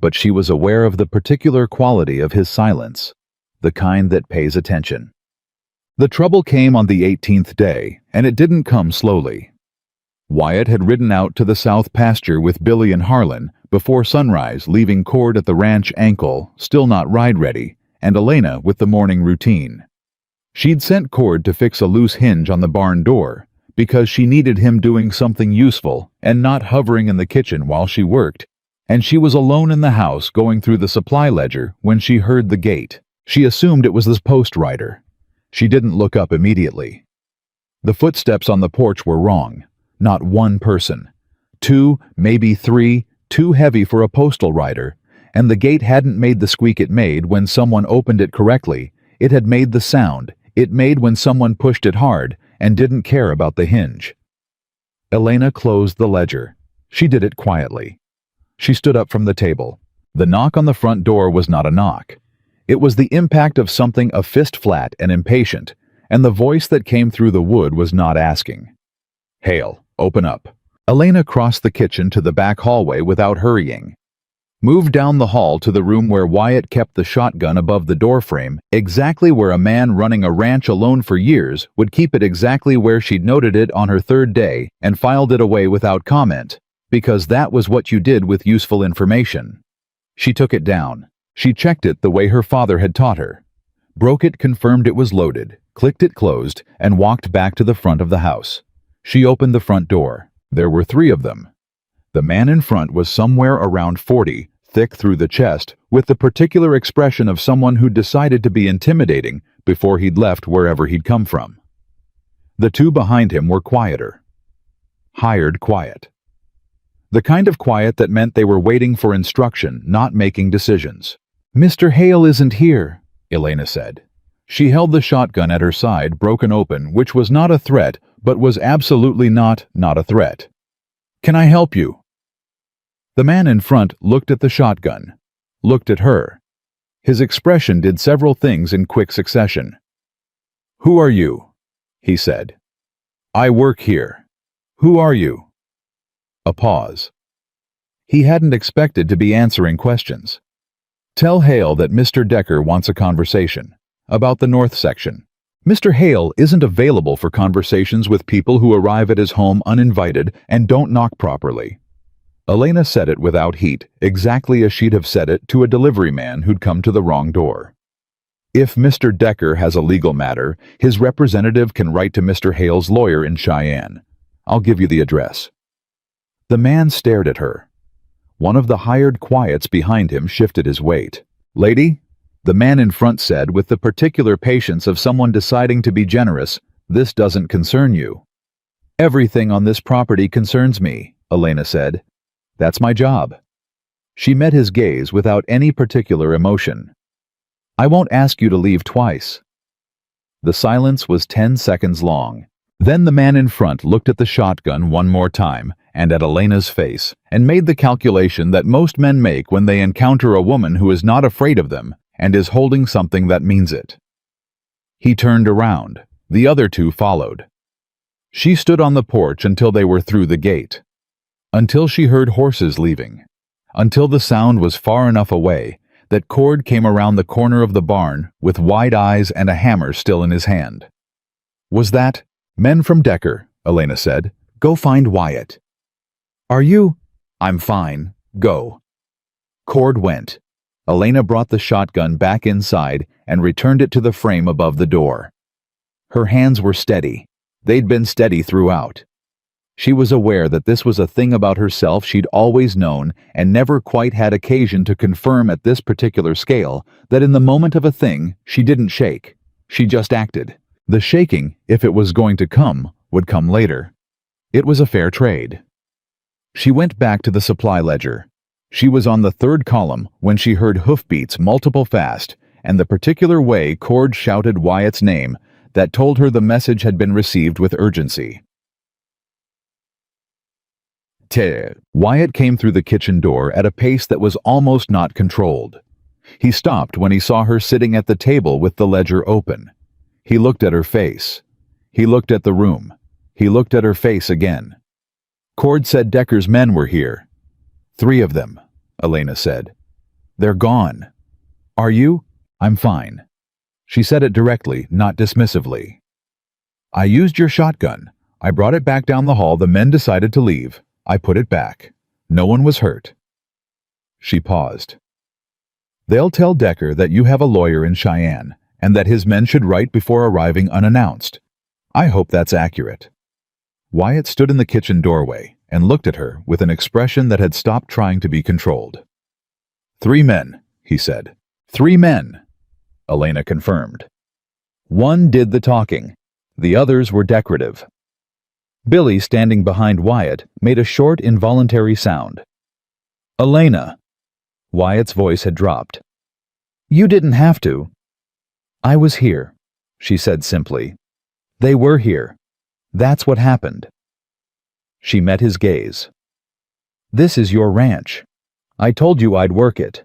but she was aware of the particular quality of his silence, the kind that pays attention. The trouble came on the 18th day, and it didn't come slowly. Wyatt had ridden out to the south pasture with Billy and Harlan before sunrise, leaving Cord at the ranch ankle, still not ride-ready, and Elena with the morning routine. She'd sent Cord to fix a loose hinge on the barn door, because she needed him doing something useful and not hovering in the kitchen while she worked, and she was alone in the house going through the supply ledger when she heard the gate. She assumed it was the post rider. She didn't look up immediately. The footsteps on the porch were wrong. Not one person. 2, maybe 3, too heavy for a postal rider, and the gate hadn't made the squeak it made when someone opened it correctly. It had made the sound it made when someone pushed it hard and didn't care about the hinge. Elena closed the ledger. She did it quietly. She stood up from the table. The knock on the front door was not a knock. It was the impact of something a fist flat and impatient, and the voice that came through the wood was not asking. "Hale, open up." Elena crossed the kitchen to the back hallway without hurrying. Moved down the hall to the room where Wyatt kept the shotgun above the doorframe, exactly where a man running a ranch alone for years would keep it, exactly where she'd noted it on her 3rd day and filed it away without comment, because that was what you did with useful information. She took it down. She checked it the way her father had taught her. Broke it, confirmed it was loaded, clicked it closed, and walked back to the front of the house. She opened the front door. There were 3 of them. The man in front was somewhere around 40, thick through the chest, with the particular expression of someone who'd decided to be intimidating before he'd left wherever he'd come from. The 2 behind him were quieter. Hired quiet. The kind of quiet that meant they were waiting for instruction, not making decisions. "Mr. Hale isn't here," Elena said. She held the shotgun at her side, broken open, which was not a threat, but was absolutely not a threat. "Can I help you?" The man in front looked at the shotgun, looked at her. His expression did several things in quick succession. "Who are you?" he said. "I work here." "Who are you?" A pause. He hadn't expected to be answering questions. "Tell Hale that Mr. Decker wants a conversation about the north section. Mr. Hale isn't available for conversations with people who arrive at his home uninvited and don't knock properly." Elena said it without heat, exactly as she'd have said it to a delivery man who'd come to the wrong door. "If Mr. Decker has a legal matter, his representative can write to Mr. Hale's lawyer in Cheyenne. I'll give you the address." The man stared at her. One of the hired quiets behind him shifted his weight. "Lady," the man in front said with the particular patience of someone deciding to be generous, "this doesn't concern you." "Everything on this property concerns me," Elena said. "That's my job." She met his gaze without any particular emotion. "I won't ask you to leave twice." The silence was 10 seconds long. Then the man in front looked at the shotgun one more time, and at Elena's face, and made the calculation that most men make when they encounter a woman who is not afraid of them and is holding something that means it. He turned around. The other two followed. She stood on the porch until they were through the gate. Until she heard horses leaving. Until the sound was far enough away that Cord came around the corner of the barn with wide eyes and a hammer still in his hand. "Was that?" "Men from Decker," Elena said. "Go find Wyatt." "Are you?" "I'm fine. Go." Cord went. Elena brought the shotgun back inside and returned it to the frame above the door. Her hands were steady. They'd been steady throughout. She was aware that this was a thing about herself she'd always known and never quite had occasion to confirm at this particular scale, that in the moment of a thing, she didn't shake. She just acted. The shaking, if it was going to come, would come later. It was a fair trade. She went back to the supply ledger. She was on the third column when she heard hoofbeats multiple fast, and the particular way Cord shouted Wyatt's name that told her the message had been received with urgency. Wyatt came through the kitchen door at a pace that was almost not controlled. He stopped when he saw her sitting at the table with the ledger open. He looked at her face. He looked at the room. He looked at her face again. Cord said Decker's men were here. 3 of them, Elena said. They're gone. Are you? I'm fine. She said it directly, not dismissively. I used your shotgun. I brought it back down the hall. The men decided to leave. I put it back. No one was hurt. She paused. They'll tell Decker that you have a lawyer in Cheyenne, and that his men should write before arriving unannounced. I hope that's accurate. Wyatt stood in the kitchen doorway and looked at her with an expression that had stopped trying to be controlled. 3 men, he said. 3 men, Elena confirmed. 1 did the talking. The others were decorative. Billy, standing behind Wyatt, made a short, involuntary sound. Elena. Wyatt's voice had dropped. You didn't have to. I was here, she said simply. They were here. That's what happened. She met his gaze. This is your ranch. I told you I'd work it.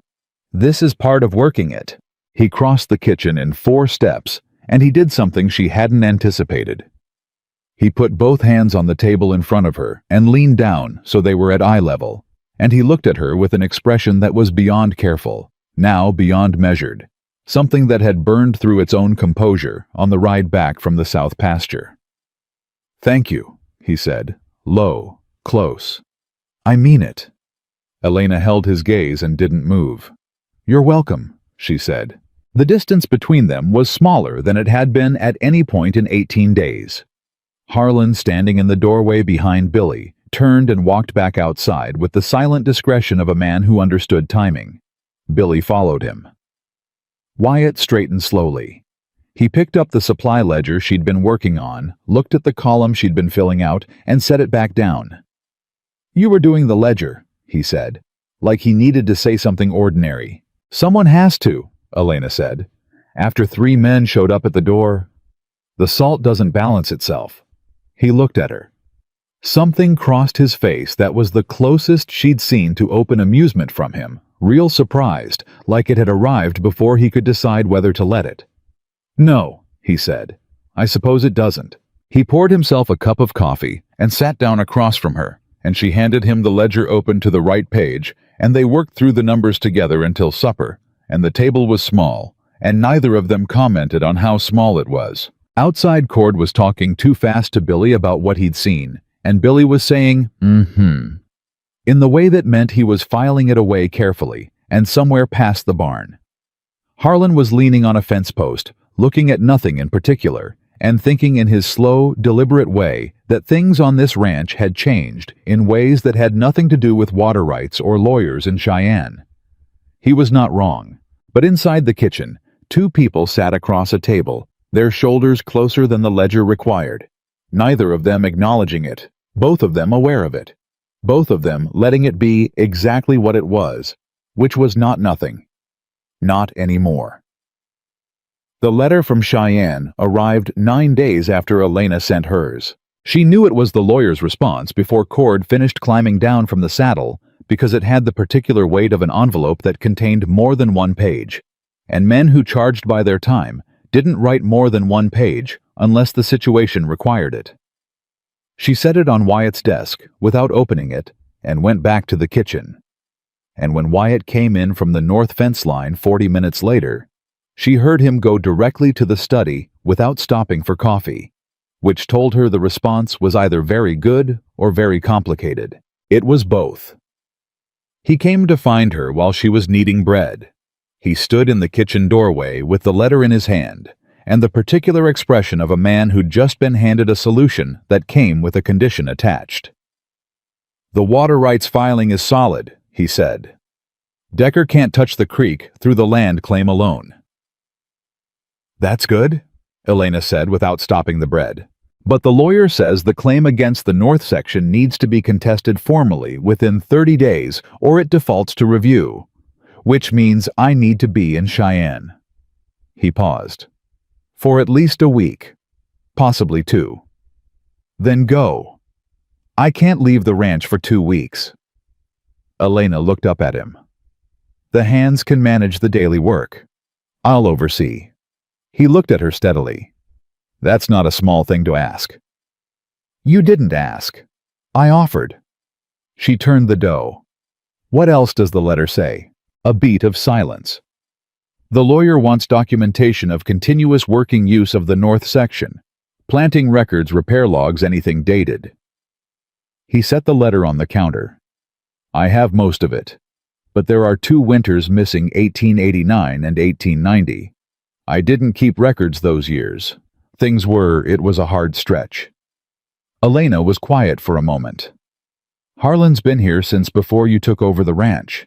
This is part of working it. He crossed the kitchen in 4 steps, and he did something she hadn't anticipated. He put both hands on the table in front of her and leaned down so they were at eye level, and he looked at her with an expression that was beyond careful, now beyond measured, something that had burned through its own composure on the ride back from the south pasture. Thank you, he said, low, close. I mean it. Elena held his gaze and didn't move. You're welcome, she said. The distance between them was smaller than it had been at any point in 18 days. Harlan, standing in the doorway behind Billy, turned and walked back outside with the silent discretion of a man who understood timing. Billy followed him. Wyatt straightened slowly. He picked up the supply ledger she'd been working on, looked at the column she'd been filling out, and set it back down. You were doing the ledger, he said, like he needed to say something ordinary. Someone has to, Elena said. After 3 men showed up at the door. The salt doesn't balance itself. He looked at her. Something crossed his face that was the closest she'd seen to open amusement from him, real surprised, like it had arrived before he could decide whether to let it. No, he said. I suppose it doesn't. He poured himself a cup of coffee and sat down across from her, and she handed him the ledger open to the right page, and they worked through the numbers together until supper, and the table was small, and neither of them commented on how small it was. Outside, Cord was talking too fast to Billy about what he'd seen, and Billy was saying, in the way that meant he was filing it away carefully, and somewhere past the barn. Harlan was leaning on a fence post, looking at nothing in particular, and thinking in his slow, deliberate way that things on this ranch had changed in ways that had nothing to do with water rights or lawyers in Cheyenne. He was not wrong, but inside the kitchen, 2 people sat across a table, their shoulders closer than the ledger required, neither of them acknowledging it, both of them aware of it, both of them letting it be exactly what it was, which was not nothing. Not anymore. The letter from Cheyenne arrived 9 days after Elena sent hers. She knew it was the lawyer's response before Cord finished climbing down from the saddle because it had the particular weight of an envelope that contained more than 1 page, and men who charged by their time didn't write more than one page unless the situation required it. She set it on Wyatt's desk without opening it and went back to the kitchen. And when Wyatt came in from the north fence line 40 minutes later, she heard him go directly to the study without stopping for coffee, which told her the response was either very good or very complicated. It was both. He came to find her while she was kneading bread. He stood in the kitchen doorway with the letter in his hand and the particular expression of a man who'd just been handed a solution that came with a condition attached. "The water rights filing is solid," he said. "Decker can't touch the creek through the land claim alone." "That's good," Elena said without stopping the bread. "But the lawyer says the claim against the north section needs to be contested formally within 30 days or it defaults to review, which means I need to be in Cheyenne." He paused. "For at least a week, possibly 2. Then go. I can't leave the ranch for 2 weeks." Elena looked up at him. "The hands can manage the daily work. I'll oversee." He looked at her steadily. "That's not a small thing to ask." "You didn't ask. I offered." She turned the dough. "What else does the letter say?" A beat of silence. "The lawyer wants documentation of continuous working use of the north section, planting records, repair logs, anything dated." He set the letter on the counter. "I have most of it, but there are 2 winters missing, 1889 and 1890. I didn't keep records those years. It was a hard stretch." Elena was quiet for a moment. "Harlan's been here since before you took over the ranch."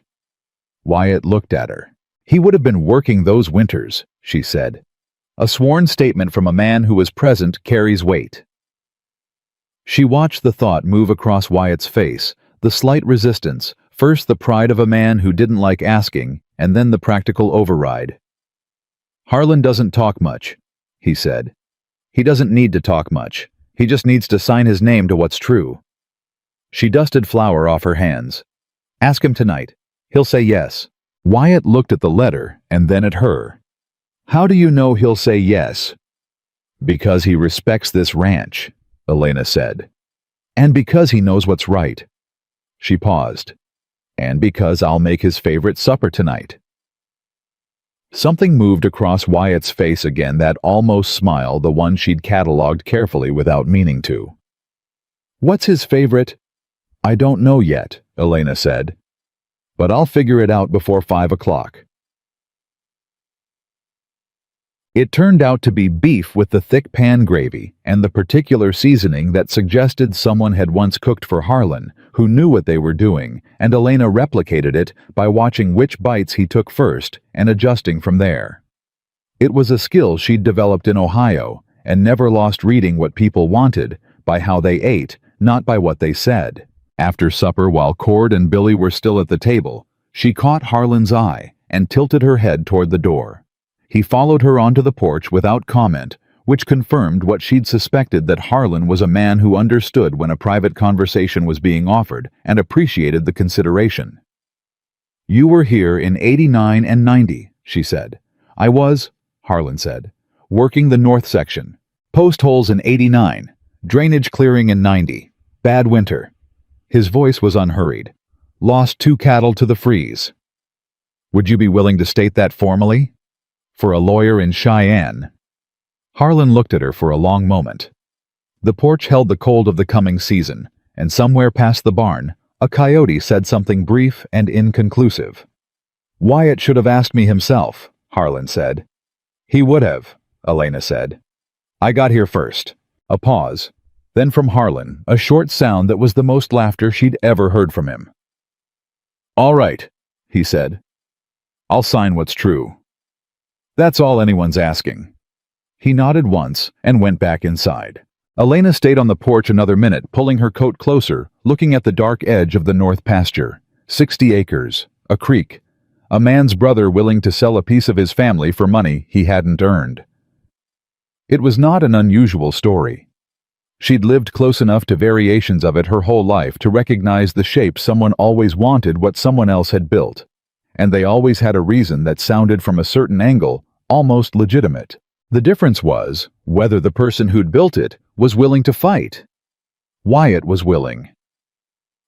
Wyatt looked at her. "He would have been working those winters," she said. "A sworn statement from a man who was present carries weight." She watched the thought move across Wyatt's face, the slight resistance, first the pride of a man who didn't like asking, and then the practical override. "Harlan doesn't talk much," he said. "He doesn't need to talk much. He just needs to sign his name to what's true." She dusted flour off her hands. "Ask him tonight. He'll say yes." Wyatt looked at the letter and then at her. "How do you know he'll say yes?" "Because he respects this ranch," Elena said. "And because he knows what's right." She paused. "And because I'll make his favorite supper tonight." Something moved across Wyatt's face again, that almost smile, the one she'd catalogued carefully without meaning to. "What's his favorite?" "I don't know yet," Elena said. "But I'll figure it out before 5 o'clock. It turned out to be beef with the thick pan gravy and the particular seasoning that suggested someone had once cooked for Harlan, who knew what they were doing, and Elena replicated it by watching which bites he took first and adjusting from there. It was a skill she'd developed in Ohio and never lost reading what people wanted by how they ate, not by what they said. After supper, while Cord and Billy were still at the table, she caught Harlan's eye and tilted her head toward the door. He followed her onto the porch without comment, which confirmed what she'd suspected, that Harlan was a man who understood when a private conversation was being offered and appreciated the consideration. "You were here in 89 and 90, she said. "I was," Harlan said, "working the north section. Post holes in 89, drainage clearing in 90. Bad winter." His voice was unhurried. "Lost 2 cattle to the freeze." "Would you be willing to state that formally? For a lawyer in Cheyenne?" Harlan looked at her for a long moment. The porch held the cold of the coming season, and somewhere past the barn, a coyote said something brief and inconclusive. "Wyatt should have asked me himself," Harlan said. "He would have," Elena said. "I got here first." A pause. Then from Harlan, a short sound that was the most laughter she'd ever heard from him. "All right," he said. "I'll sign what's true. That's all anyone's asking." He nodded once and went back inside. Elena stayed on the porch another minute, pulling her coat closer, looking at the dark edge of the north pasture. 60 acres, a creek, a man's brother willing to sell a piece of his family for money he hadn't earned. It was not an unusual story. She'd lived close enough to variations of it her whole life to recognize the shape someone always wanted what someone else had built, and they always had a reason that sounded from a certain angle almost legitimate. The difference was whether the person who'd built it was willing to fight. Wyatt was willing.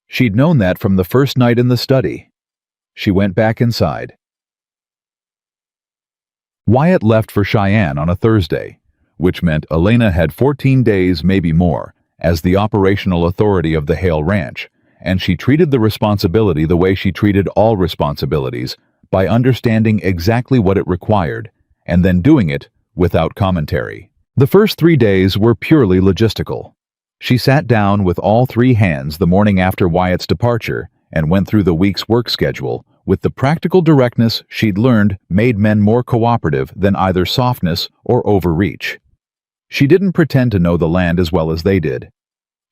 She'd known that from the first night in the study. She went back inside. Wyatt left for Cheyenne on a Thursday, which meant Elena had 14 days, maybe more, as the operational authority of the Hale Ranch, and she treated the responsibility the way she treated all responsibilities, by understanding exactly what it required, and then doing it without commentary. The first 3 days were purely logistical. She sat down with all 3 hands the morning after Wyatt's departure and went through the week's work schedule with the practical directness she'd learned made men more cooperative than either softness or overreach. She didn't pretend to know the land as well as they did.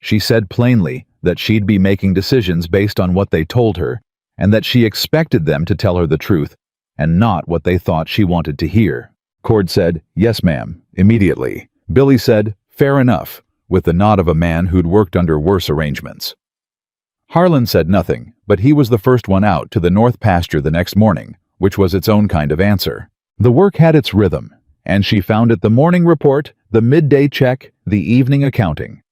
She said plainly that she'd be making decisions based on what they told her, and that she expected them to tell her the truth, and not what they thought she wanted to hear. Cord said, "Yes, ma'am," immediately. Billy said, "Fair enough," with the nod of a man who'd worked under worse arrangements. Harlan said nothing, but he was the first one out to the north pasture the next morning, which was its own kind of answer. The work had its rhythm, and she found it the morning report, the midday check, the evening accounting.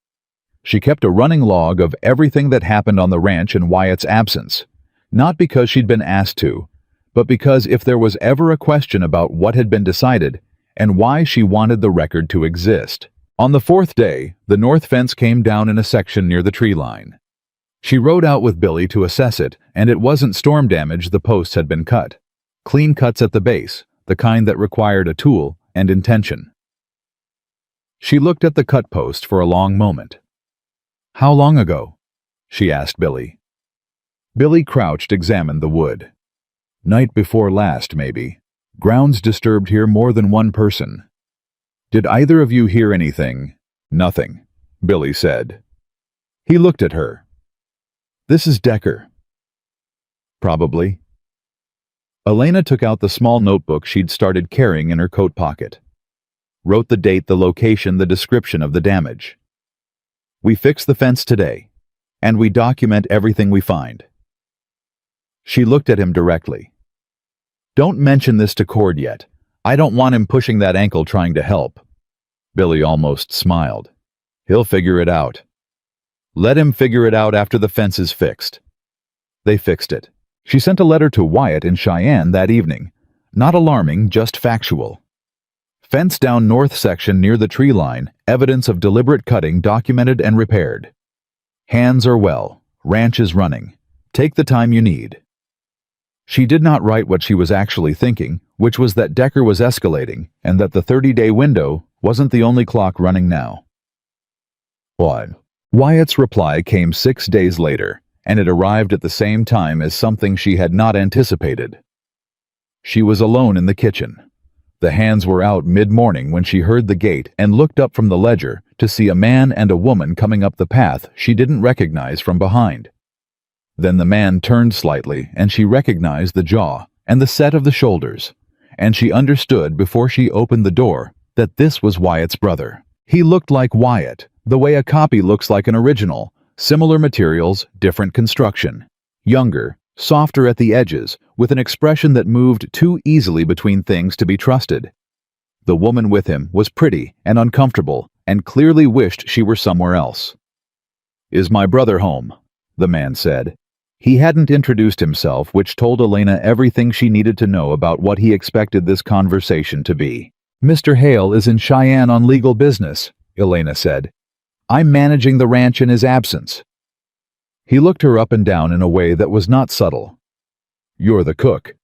She kept a running log of everything that happened on the ranch in Wyatt's absence, not because she'd been asked to, but because if there was ever a question about what had been decided and why she wanted the record to exist. On the 4th day, the north fence came down in a section near the tree line. She rode out with Billy to assess it, and it wasn't storm damage. The posts had been cut. Clean cuts at the base, the kind that required a tool and intention. She looked at the cut post for a long moment. "How long ago?" she asked Billy. Billy crouched, examined the wood. "Night before last, maybe. Grounds disturbed here more than one person." "Did either of you hear anything?" "Nothing," Billy said. He looked at her. "This is Decker." "Probably." Elena took out the small notebook she'd started carrying in her coat pocket. Wrote the date, the location, the description of the damage. "We fix the fence today, and we document everything we find." She looked at him directly. "Don't mention this to Cord yet. I don't want him pushing that ankle trying to help." Billy almost smiled. "He'll figure it out." "Let him figure it out after the fence is fixed." They fixed it. She sent a letter to Wyatt in Cheyenne that evening. Not alarming, just factual. "Fence down north section near the tree line, evidence of deliberate cutting documented and repaired. Hands are well, ranch is running. Take the time you need." She did not write what she was actually thinking, which was that Decker was escalating and that the 30-day window wasn't the only clock running now. What? Wyatt's reply came 6 days later, and it arrived at the same time as something she had not anticipated. She was alone in the kitchen. The hands were out mid-morning when she heard the gate and looked up from the ledger to see a man and a woman coming up the path she didn't recognize from behind. Then the man turned slightly and she recognized the jaw and the set of the shoulders, and she understood before she opened the door that this was Wyatt's brother. He looked like Wyatt, the way a copy looks like an original, similar materials, different construction. Younger, softer at the edges, with an expression that moved too easily between things to be trusted. The woman with him was pretty and uncomfortable and clearly wished she were somewhere else. "Is my brother home?" the man said. He hadn't introduced himself, which told Elena everything she needed to know about what he expected this conversation to be. "Mr. Hale is in Cheyenne on legal business," Elena said. "I'm managing the ranch in his absence." He looked her up and down in a way that was not subtle. "You're the cook."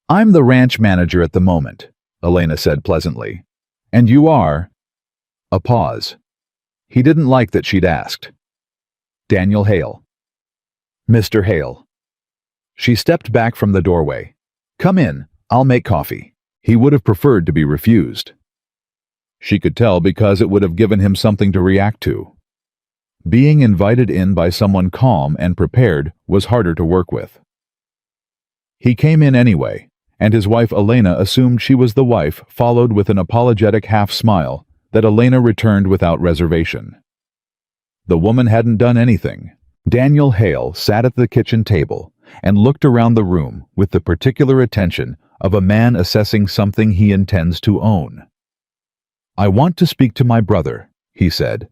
"I'm the ranch manager at the moment," Elena said pleasantly. "And you are?" A pause. He didn't like that she'd asked. "Daniel Hale." "Mr. Hale." She stepped back from the doorway. "Come in, I'll make coffee." He would have preferred to be refused. She could tell because it would have given him something to react to. Being invited in by someone calm and prepared was harder to work with. He came in anyway, and his wife Elena assumed she was the wife, followed with an apologetic half-smile that Elena returned without reservation. The woman hadn't done anything. Daniel Hale sat at the kitchen table and looked around the room with the particular attention of a man assessing something he intends to own. "I want to speak to my brother," he said.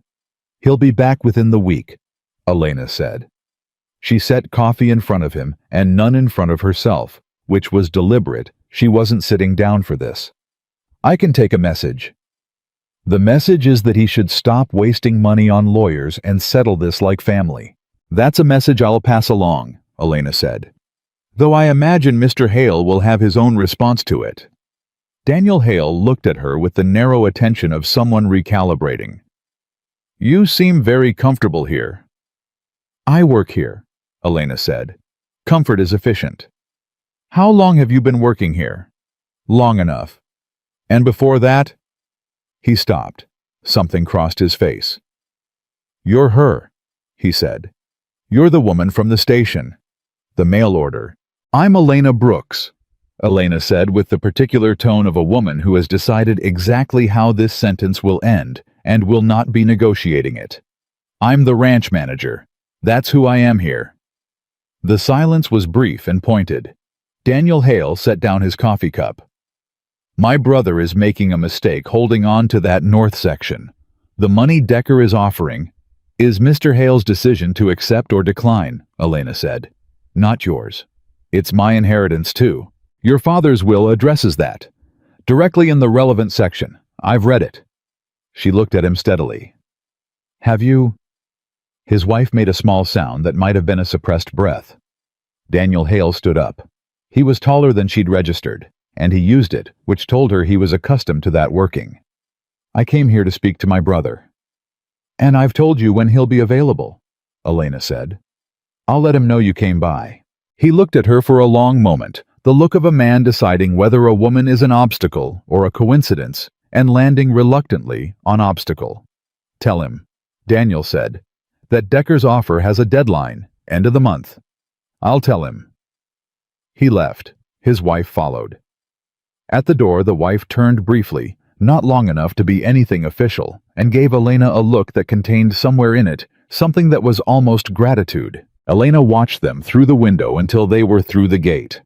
"He'll be back within the week," Elena said. She set coffee in front of him and none in front of herself, which was deliberate. She wasn't sitting down for this. "I can take a message." "The message is that he should stop wasting money on lawyers and settle this like family." "That's a message I'll pass along," Elena said. "Though I imagine Mr. Hale will have his own response to it." Daniel Hale looked at her with the narrow attention of someone recalibrating. "You seem very comfortable here." "I work here," Elena said. "Comfort is efficient." "How long have you been working here?" "Long enough." "And before that?" He stopped. Something crossed his face. "You're her," he said. "You're the woman from the station. The mail order." "I'm Elena Brooks," Elena said with the particular tone of a woman who has decided exactly how this sentence will end and will not be negotiating it. "I'm the ranch manager. That's who I am here." The silence was brief and pointed. Daniel Hale set down his coffee cup. "My brother is making a mistake holding on to that north section. The money Decker is offering is Mr. Hale's decision to accept or decline," Elena said. "Not yours. It's my inheritance too. Your father's will addresses that. Directly in the relevant section. I've read it." She looked at him steadily. "Have you?" His wife made a small sound that might have been a suppressed breath. Daniel Hale stood up. He was taller than she'd registered, and he used it, which told her he was accustomed to that working. "I came here to speak to my brother." "And I've told you when he'll be available," Elena said. "I'll let him know you came by." He looked at her for a long moment, the look of a man deciding whether a woman is an obstacle or a coincidence, and landing reluctantly on obstacle. "Tell him," Daniel said, "that Decker's offer has a deadline, end of the month." "I'll tell him." He left. His wife followed. At the door, the wife turned briefly, not long enough to be anything official, and gave Elena a look that contained somewhere in it something that was almost gratitude. Elena watched them through the window until they were through the gate.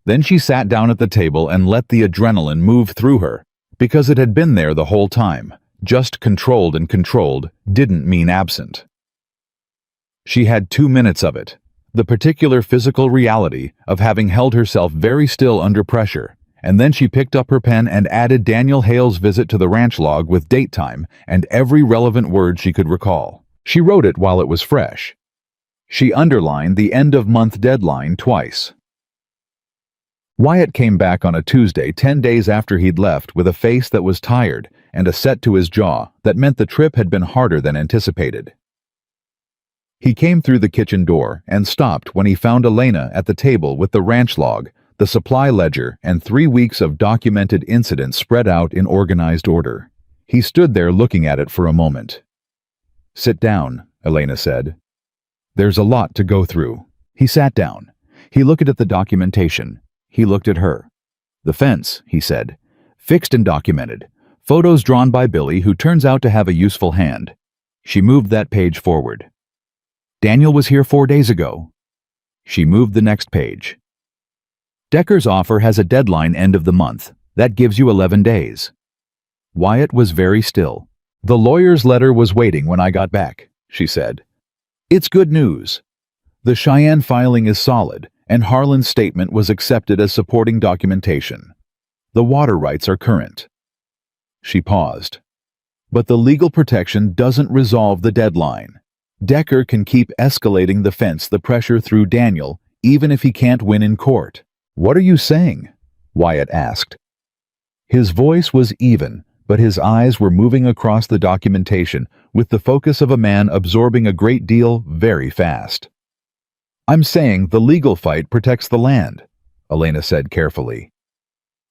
Then she sat down at the table and let the adrenaline move through her, because it had been there the whole time. Just controlled and controlled didn't mean absent. She had 2 minutes of it, the particular physical reality of having held herself very still under pressure, and then she picked up her pen and added Daniel Hale's visit to the ranch log with date time and every relevant word she could recall. She wrote it while it was fresh. She underlined the end-of-month deadline twice. Wyatt came back on a Tuesday 10 days after he'd left with a face that was tired and a set to his jaw that meant the trip had been harder than anticipated. He came through the kitchen door and stopped when he found Elena at the table with the ranch log, the supply ledger, and 3 weeks of documented incidents spread out in organized order. He stood there looking at it for a moment. "Sit down," Elena said. "There's a lot to go through." He sat down. He looked at the documentation. He looked at her. "The fence," he said. "Fixed and documented. Photos drawn by Billy, who turns out to have a useful hand." She moved that page forward. "Daniel was here 4 days ago." She moved the next page. "Decker's offer has a deadline end of the month. That gives you 11 days. Wyatt was very still. "The lawyer's letter was waiting when I got back," she said. "It's good news. The Cheyenne filing is solid, and Harlan's statement was accepted as supporting documentation. The water rights are current." She paused. "But the legal protection doesn't resolve the deadline. Decker can keep escalating the pressure through Daniel, even if he can't win in court." "What are you saying?" Wyatt asked. His voice was even, but his eyes were moving across the documentation with the focus of a man absorbing a great deal very fast. "I'm saying the legal fight protects the land," Elena said carefully.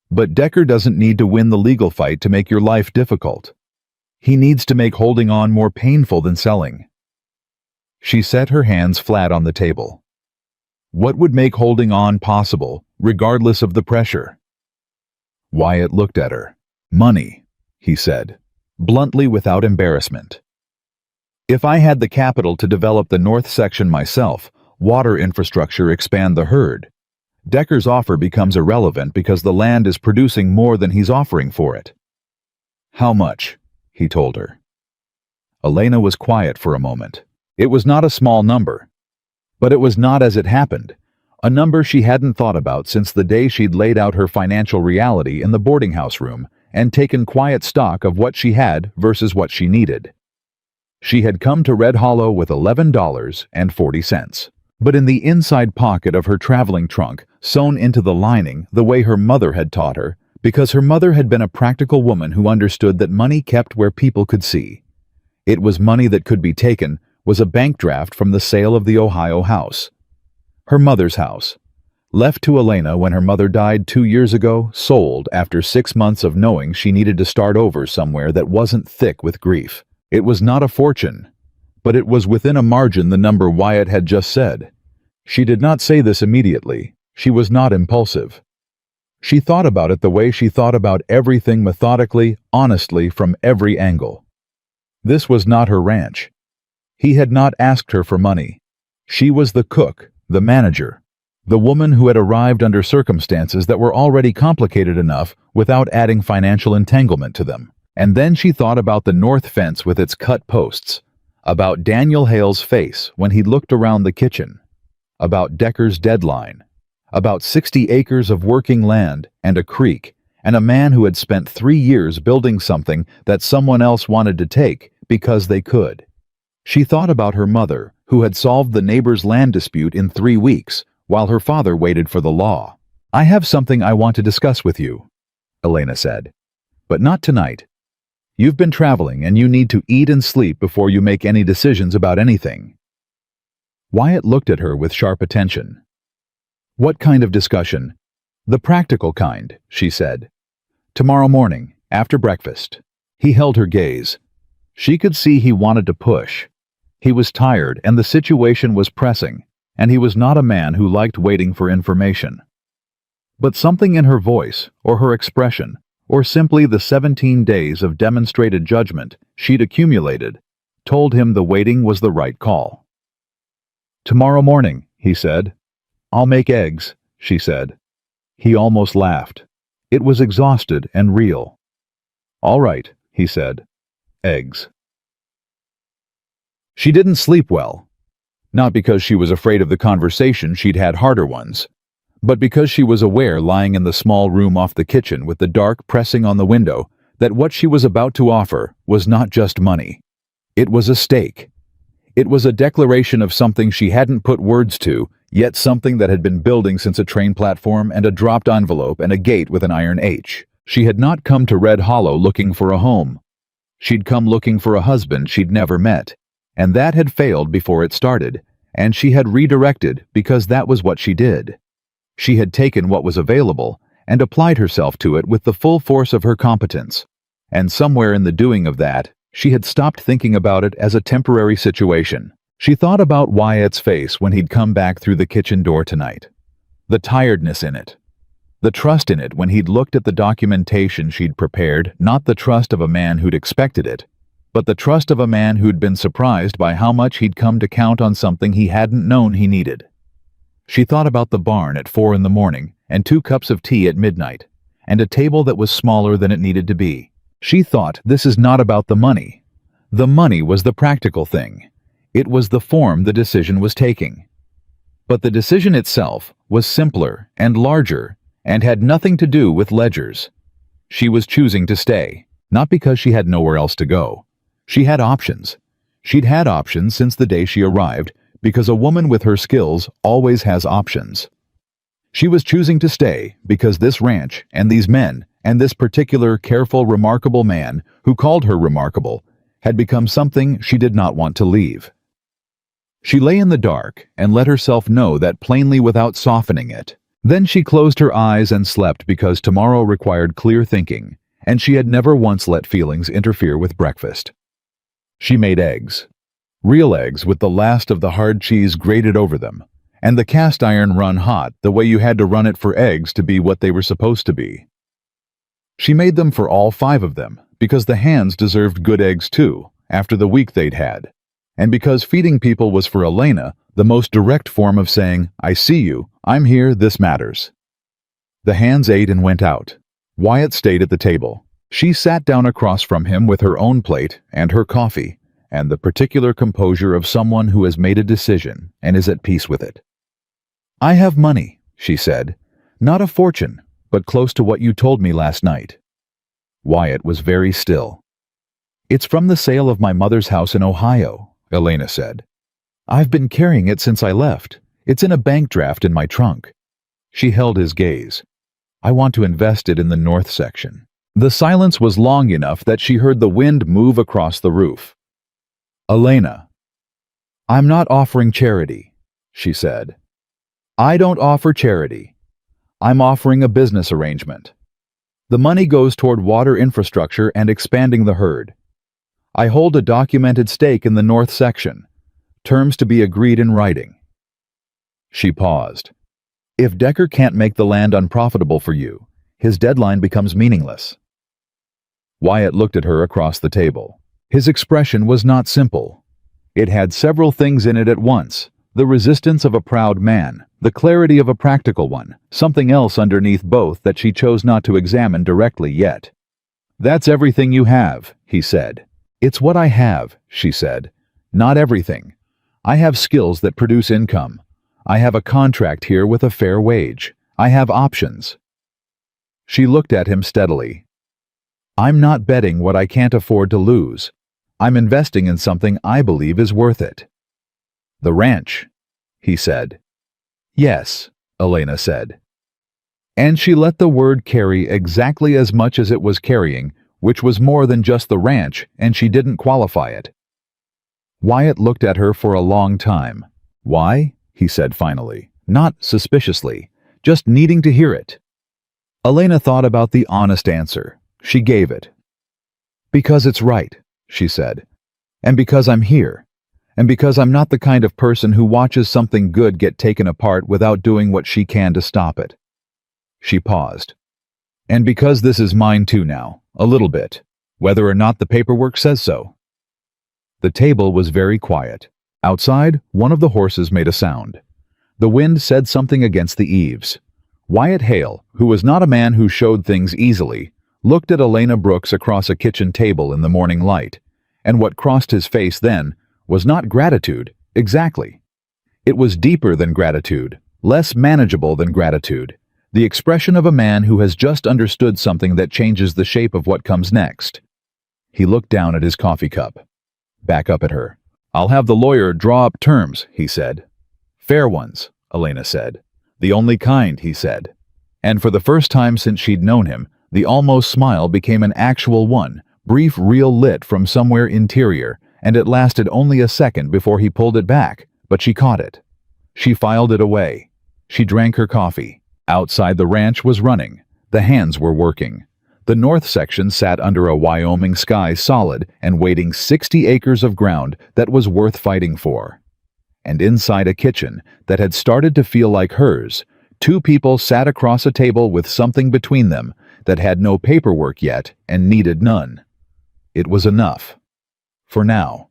"But Decker doesn't need to win the legal fight to make your life difficult. He needs to make holding on more painful than selling." She set her hands flat on the table. "What would make holding on possible, regardless of the pressure?" Wyatt looked at her. "Money," he said, bluntly without embarrassment. "If I had the capital to develop the north section myself, water infrastructure, expand the herd, Decker's offer becomes irrelevant because the land is producing more than he's offering for it." "How much?" he told her. Elena was quiet for a moment. It was not a small number. But it was not as it happened, a number she hadn't thought about since the day she'd laid out her financial reality in the boarding house room and taken quiet stock of what she had versus what she needed. She had come to Red Hollow with $11.40. But in the inside pocket of her traveling trunk, sewn into the lining the way her mother had taught her, because her mother had been a practical woman who understood that money kept where people could see. It was money that could be taken, was a bank draft from the sale of the Ohio house. Her mother's house. Left to Elena when her mother died 2 years ago, sold after 6 months of knowing she needed to start over somewhere that wasn't thick with grief. It was not a fortune, but it was within a margin the number Wyatt had just said. She did not say this immediately. She was not impulsive. She thought about it the way she thought about everything methodically, honestly, from every angle. This was not her ranch. He had not asked her for money. She was the cook, the manager, the woman who had arrived under circumstances that were already complicated enough without adding financial entanglement to them. And then she thought about the north fence with its cut posts, about Daniel Hale's face when he looked around the kitchen, about Decker's deadline, about 60 acres of working land and a creek, and a man who had spent 3 years building something that someone else wanted to take because they could. She thought about her mother, who had solved the neighbor's land dispute in 3 weeks, while her father waited for the law. "I have something I want to discuss with you," Elena said. "But not tonight. You've been traveling and you need to eat and sleep before you make any decisions about anything." Wyatt looked at her with sharp attention. "What kind of discussion?" "The practical kind," she said. "Tomorrow morning, after breakfast." He held her gaze. She could see he wanted to push. He was tired and the situation was pressing, and he was not a man who liked waiting for information. But something in her voice, or her expression, or simply the 17 days of demonstrated judgment she'd accumulated, told him the waiting was the right call. "Tomorrow morning," he said. "I'll make eggs," she said. He almost laughed. It was exhausted and real. "All right," he said. "Eggs." She didn't sleep well. Not because she was afraid of the conversation she'd had harder ones, but because she was aware, lying in the small room off the kitchen with the dark pressing on the window, that what she was about to offer was not just money. It was a stake. It was a declaration of something she hadn't put words to, yet something that had been building since a train platform and a dropped envelope and a gate with an iron H. She had not come to Red Hollow looking for a home. She'd come looking for a husband she'd never met, and that had failed before it started, and she had redirected because that was what she did. She had taken what was available and applied herself to it with the full force of her competence, and somewhere in the doing of that, she had stopped thinking about it as a temporary situation. She thought about Wyatt's face when he'd come back through the kitchen door tonight. The tiredness in it. The trust in it when he'd looked at the documentation she'd prepared, not the trust of a man who'd expected it, but the trust of a man who'd been surprised by how much he'd come to count on something he hadn't known he needed. She thought about the barn at 4 a.m. and 2 cups of tea at midnight, and a table that was smaller than it needed to be. She thought, this is not about the money. The money was the practical thing. It was the form the decision was taking. But the decision itself was simpler and larger and had nothing to do with ledgers. She was choosing to stay, not because she had nowhere else to go. She had options. She'd had options since the day she arrived, because a woman with her skills always has options. She was choosing to stay because this ranch and these men and this particular careful, remarkable man who called her remarkable had become something she did not want to leave. She lay in the dark and let herself know that plainly without softening it. Then she closed her eyes and slept because tomorrow required clear thinking, and she had never once let feelings interfere with breakfast. She made eggs. Real eggs with the last of the hard cheese grated over them, and the cast iron run hot the way you had to run it for eggs to be what they were supposed to be. She made them for all 5 of them, because the hands deserved good eggs too, after the week they'd had, and because feeding people was for Elena the most direct form of saying, I see you, I'm here, this matters. The hands ate and went out. Wyatt stayed at the table. She sat down across from him with her own plate and her coffee, and the particular composure of someone who has made a decision and is at peace with it. "I have money," she said. "Not a fortune, but close to what you told me last night." Wyatt was very still. "It's from the sale of my mother's house in Ohio," Elena said. "I've been carrying it since I left. It's in a bank draft in my trunk." She held his gaze. "I want to invest it in the north section." The silence was long enough that she heard the wind move across the roof. "Elena, I'm not offering charity," she said. "I don't offer charity. I'm offering a business arrangement. The money goes toward water infrastructure and expanding the herd. I hold a documented stake in the north section, terms to be agreed in writing." She paused. "If Decker can't make the land unprofitable for you, his deadline becomes meaningless." Wyatt looked at her across the table. His expression was not simple. It had several things in it at once: the resistance of a proud man, the clarity of a practical one, something else underneath both that she chose not to examine directly yet. "That's everything you have," he said. "It's what I have," she said. "Not everything. I have skills that produce income. I have a contract here with a fair wage. I have options." She looked at him steadily. "I'm not betting what I can't afford to lose. I'm investing in something I believe is worth it." "The ranch," he said. "Yes," Elena said. And she let the word carry exactly as much as it was carrying, which was more than just the ranch, and she didn't qualify it. Wyatt looked at her for a long time. "Why?" he said finally, not suspiciously, just needing to hear it. Elena thought about the honest answer. She gave it. "Because it's right," she said. "And because I'm here. And because I'm not the kind of person who watches something good get taken apart without doing what she can to stop it." She paused. "And because this is mine too now, a little bit, whether or not the paperwork says so." The table was very quiet. Outside, one of the horses made a sound. The wind said something against the eaves. Wyatt Hale, who was not a man who showed things easily, looked at Elena Brooks across a kitchen table in the morning light, and what crossed his face then was not gratitude, exactly. It was deeper than gratitude, less manageable than gratitude, the expression of a man who has just understood something that changes the shape of what comes next. He looked down at his coffee cup. Back up at her. "I'll have the lawyer draw up terms," he said. "Fair ones," Elena said. "The only kind," he said. And for the first time since she'd known him, the almost smile became an actual one, brief, real lit from somewhere interior, and it lasted only a second before he pulled it back, but she caught it. She filed it away. She drank her coffee. Outside the ranch was running. The hands were working. The north section sat under a Wyoming sky solid and waiting 60 acres of ground that was worth fighting for. And inside a kitchen that had started to feel like hers, two people sat across a table with something between them that had no paperwork yet and needed none. It was enough. For now.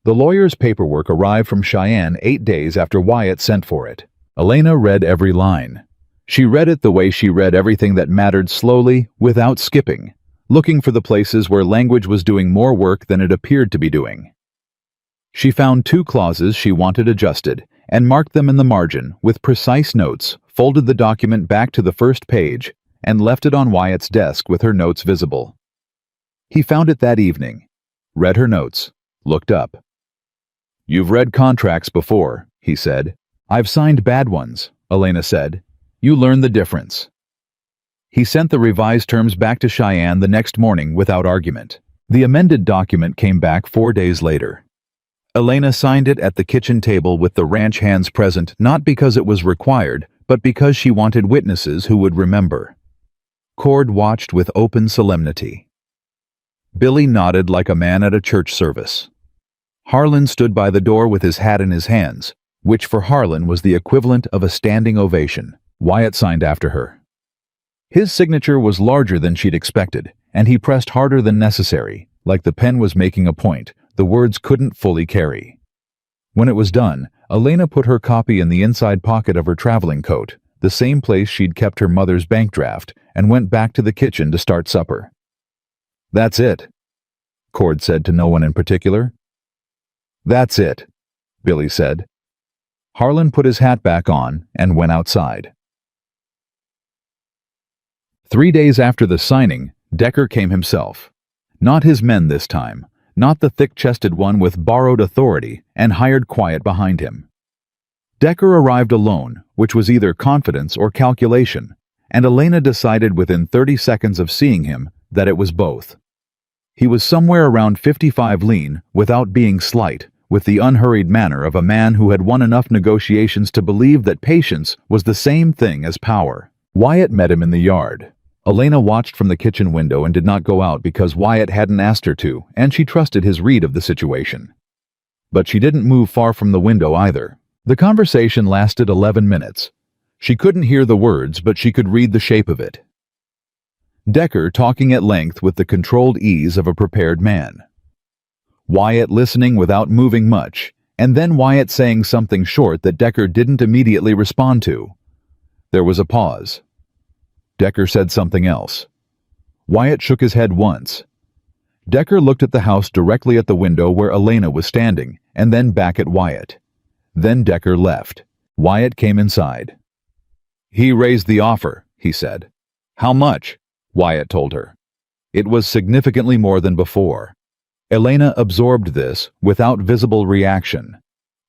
The lawyer's paperwork arrived from Cheyenne 8 days after Wyatt sent for it. Elena read every line. She read it the way she read everything that mattered, slowly, without skipping, looking for the places where language was doing more work than it appeared to be doing. She found 2 clauses she wanted adjusted and marked them in the margin with precise notes, folded the document back to the first page, and left it on Wyatt's desk with her notes visible. He found it that evening, read her notes, looked up. "You've read contracts before," he said. "I've signed bad ones," Elena said. "You learn the difference." He sent the revised terms back to Cheyenne the next morning without argument. The amended document came back 4 days later. Elena signed it at the kitchen table with the ranch hands present, not because it was required, but because she wanted witnesses who would remember. Cord watched with open solemnity. Billy nodded like a man at a church service. Harlan stood by the door with his hat in his hands, which for Harlan was the equivalent of a standing ovation. Wyatt signed after her. His signature was larger than she'd expected, and he pressed harder than necessary, like the pen was making a point the words couldn't fully carry. When it was done, Elena put her copy in the inside pocket of her traveling coat, the same place she'd kept her mother's bank draft, and went back to the kitchen to start supper. "That's it," Cord said to no one in particular. "That's it," Billy said. Harlan put his hat back on and went outside. 3 days after the signing, Decker came himself. Not his men this time, not the thick-chested one with borrowed authority and hired quiet behind him. Decker arrived alone, which was either confidence or calculation, and Elena decided within 30 seconds of seeing him that it was both. He was somewhere around 55 lean, without being slight, with the unhurried manner of a man who had won enough negotiations to believe that patience was the same thing as power. Wyatt met him in the yard. Elena watched from the kitchen window and did not go out because Wyatt hadn't asked her to, and she trusted his read of the situation. But she didn't move far from the window either. The conversation lasted 11 minutes. She couldn't hear the words, but she could read the shape of it. Decker talking at length with the controlled ease of a prepared man. Wyatt listening without moving much, and then Wyatt saying something short that Decker didn't immediately respond to. There was a pause. Decker said something else. Wyatt shook his head once. Decker looked at the house directly at the window where Elena was standing, and then back at Wyatt. Then Decker left. Wyatt came inside. "He raised the offer," he said. "How much?" Wyatt told her. It was significantly more than before. Elena absorbed this without visible reaction.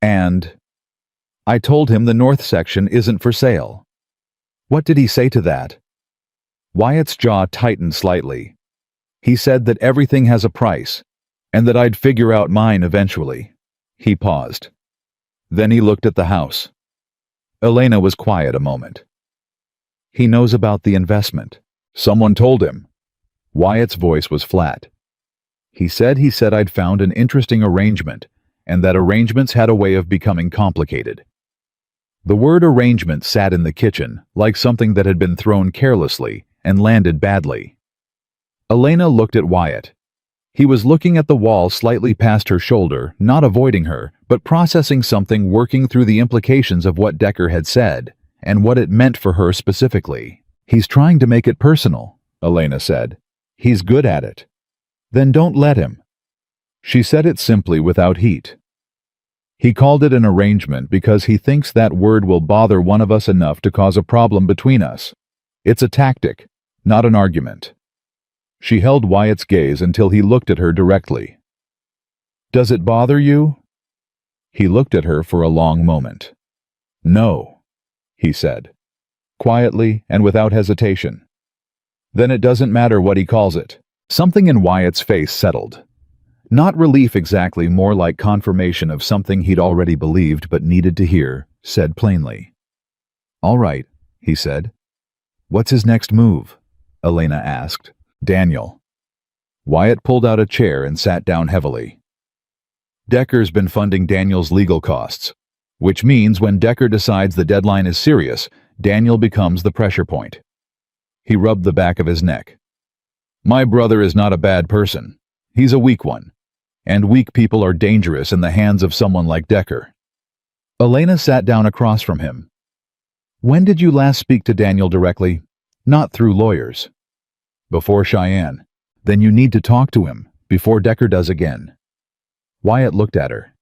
"And I told him the north section isn't for sale." "What did he say to that?" Wyatt's jaw tightened slightly. "He said that everything has a price, and that I'd figure out mine eventually." He paused. Then he looked at the house. Elena was quiet a moment. "He knows about the investment. Someone told him." Wyatt's voice was flat. He said I'd found an interesting arrangement, and that arrangements had a way of becoming complicated." The word arrangement sat in the kitchen, like something that had been thrown carelessly and landed badly. Elena looked at Wyatt. He was looking at the wall slightly past her shoulder, not avoiding her, but processing something, working through the implications of what Decker had said, and what it meant for her specifically. "He's trying to make it personal," Elena said. "He's good at it." "Then don't let him." She said it simply, without heat. "He called it an arrangement because he thinks that word will bother one of us enough to cause a problem between us. It's a tactic, not an argument." She held Wyatt's gaze until he looked at her directly. "Does it bother you?" He looked at her for a long moment. "No," he said, quietly and without hesitation. "Then it doesn't matter what he calls it." Something in Wyatt's face settled. Not relief exactly, more like confirmation of something he'd already believed but needed to hear, said plainly. "All right," he said. "What's his next move?" Elena asked. "Daniel." Wyatt pulled out a chair and sat down heavily. "Decker's been funding Daniel's legal costs, which means when Decker decides the deadline is serious, Daniel becomes the pressure point." He rubbed the back of his neck. "My brother is not a bad person. He's a weak one. And weak people are dangerous in the hands of someone like Decker." Elena sat down across from him. "When did you last speak to Daniel directly? Not through lawyers." "Before Cheyenne." "Then you need to talk to him, before Decker does again." Wyatt looked at her.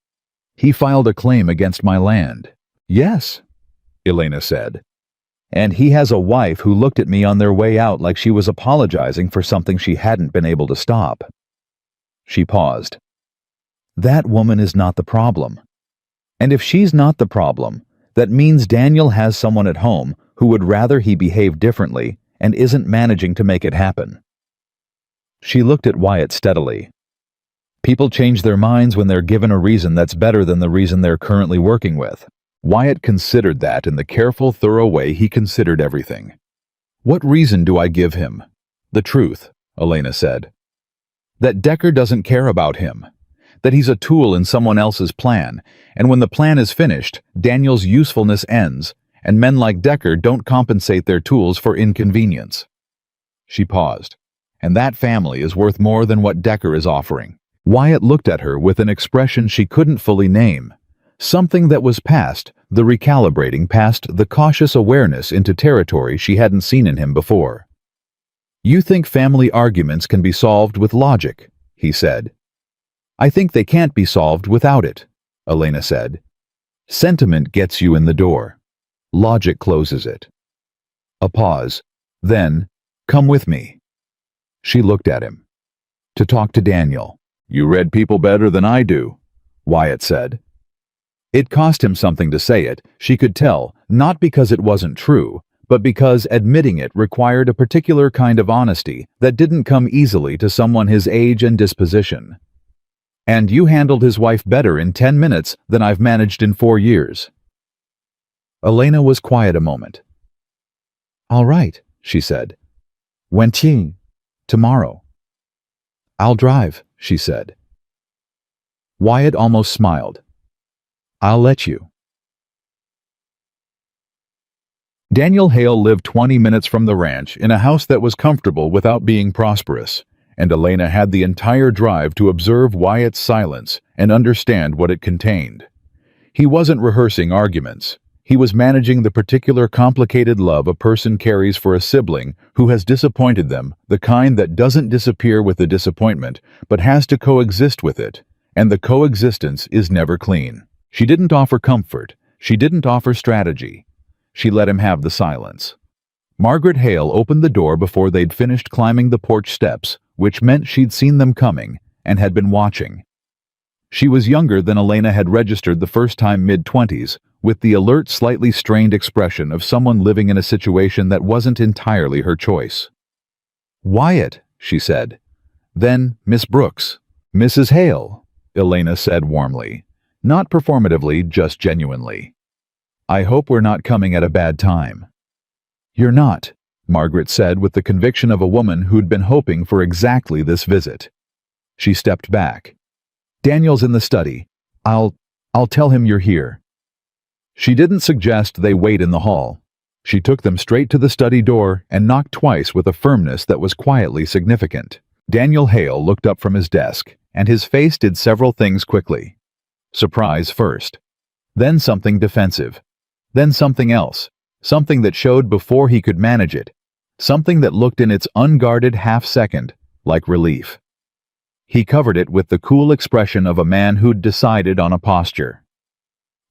"He filed a claim against my land." "Yes," Elena said. "And he has a wife who looked at me on their way out like she was apologizing for something she hadn't been able to stop." She paused. "That woman is not the problem. And if she's not the problem, that means Daniel has someone at home who would rather he behave differently and isn't managing to make it happen." She looked at Wyatt steadily. "People change their minds when they're given a reason that's better than the reason they're currently working with." Wyatt considered that in the careful, thorough way he considered everything. "What reason do I give him?" "The truth," Elena said. "That Decker doesn't care about him. That he's a tool in someone else's plan, and when the plan is finished, Daniel's usefulness ends, and men like Decker don't compensate their tools for inconvenience." She paused. "And that family is worth more than what Decker is offering." Wyatt looked at her with an expression she couldn't fully name. Something that was past the recalibrating, past the cautious awareness into territory she hadn't seen in him before. You think family arguments can be solved with logic, he said. I think they can't be solved without it, Elena said. Sentiment gets you in the door. Logic closes it. A pause. Then, come with me. She looked at him. To talk to Daniel. You read people better than I do, Wyatt said. It cost him something to say it, she could tell, not because it wasn't true, but because admitting it required a particular kind of honesty that didn't come easily to someone his age and disposition. And you handled his wife better in 10 minutes than I've managed in 4 years. Elena was quiet a moment. All right, she said. When? Tomorrow. I'll drive, she said. Wyatt almost smiled. I'll let you. Daniel Hale lived 20 minutes from the ranch in a house that was comfortable without being prosperous, and Elena had the entire drive to observe Wyatt's silence and understand what it contained. He wasn't rehearsing arguments. He was managing the particular complicated love a person carries for a sibling who has disappointed them, the kind that doesn't disappear with the disappointment, but has to coexist with it, and the coexistence is never clean. She didn't offer comfort. She didn't offer strategy. She let him have the silence. Margaret Hale opened the door before they'd finished climbing the porch steps, which meant she'd seen them coming and had been watching. She was younger than Elena had registered the first time, mid-20s, with the alert, slightly strained expression of someone living in a situation that wasn't entirely her choice. Wyatt, she said. Then Miss Brooks. Mrs. Hale, Elena said warmly. Not performatively, just genuinely. I hope we're not coming at a bad time. You're not, Margaret said with the conviction of a woman who'd been hoping for exactly this visit. She stepped back. Daniel's in the study. I'll tell him you're here. She didn't suggest they wait in the hall. She took them straight to the study door and knocked twice with a firmness that was quietly significant. Daniel Hale looked up from his desk, and his face did several things quickly. Surprise first. Then something defensive. Then something else. Something that showed before he could manage it. Something that looked in its unguarded half-second like relief. He covered it with the cool expression of a man who'd decided on a posture.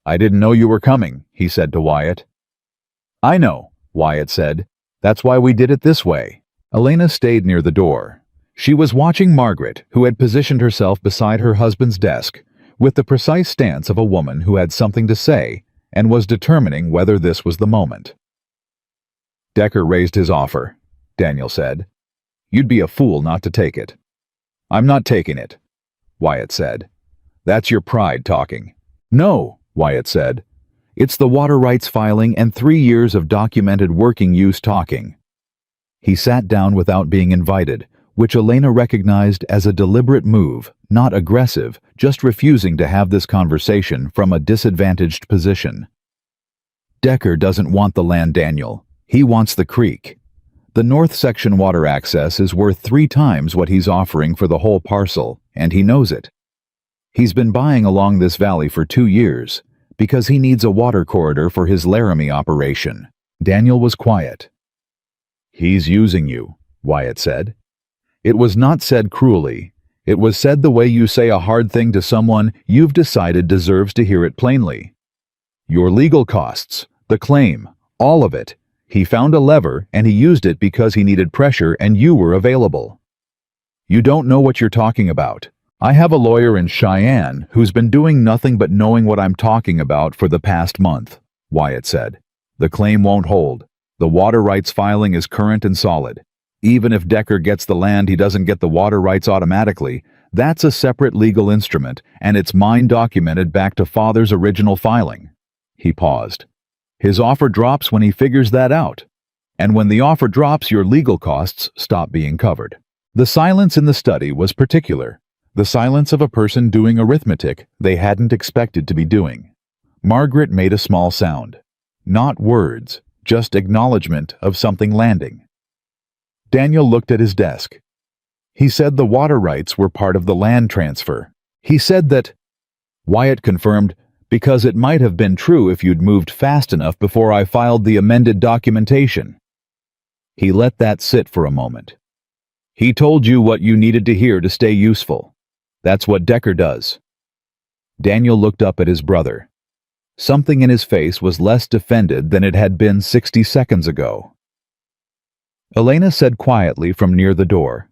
I didn't know you were coming, he said to Wyatt. I know, Wyatt said. That's why we did it this way. Elena stayed near the door. She was watching Margaret, who had positioned herself beside her husband's desk, with the precise stance of a woman who had something to say and was determining whether this was the moment. Decker raised his offer, Daniel said. You'd be a fool not to take it. I'm not taking it, Wyatt said. That's your pride talking. No, Wyatt said. It's the water rights filing and 3 years of documented working use talking. He sat down without being invited, which Elena recognized as a deliberate move, not aggressive, just refusing to have this conversation from a disadvantaged position. Decker doesn't want the land, Daniel. He wants the creek. The north section water access is worth 3 times what he's offering for the whole parcel, and he knows it. He's been buying along this valley for 2 years, because he needs a water corridor for his Laramie operation. Daniel was quiet. He's using you, Wyatt said. It was not said cruelly. It was said the way you say a hard thing to someone you've decided deserves to hear it plainly. Your legal costs, the claim, all of it. He found a lever and he used it because he needed pressure and you were available. You don't know what you're talking about. I have a lawyer in Cheyenne who's been doing nothing but knowing what I'm talking about for the past month, Wyatt said. The claim won't hold. The water rights filing is current and solid. Even if Decker gets the land, he doesn't get the water rights automatically. That's a separate legal instrument, and it's mine documented back to Father's original filing. He paused. His offer drops when he figures that out. And when the offer drops, your legal costs stop being covered. The silence in the study was particular. The silence of a person doing arithmetic they hadn't expected to be doing. Margaret made a small sound. Not words, just acknowledgement of something landing. Daniel looked at his desk. He said the water rights were part of the land transfer. He said that, Wyatt confirmed, because it might have been true if you'd moved fast enough before I filed the amended documentation. He let that sit for a moment. He told you what you needed to hear to stay useful. That's what Decker does. Daniel looked up at his brother. Something in his face was less defended than it had been 60 seconds ago. Elena said quietly from near the door,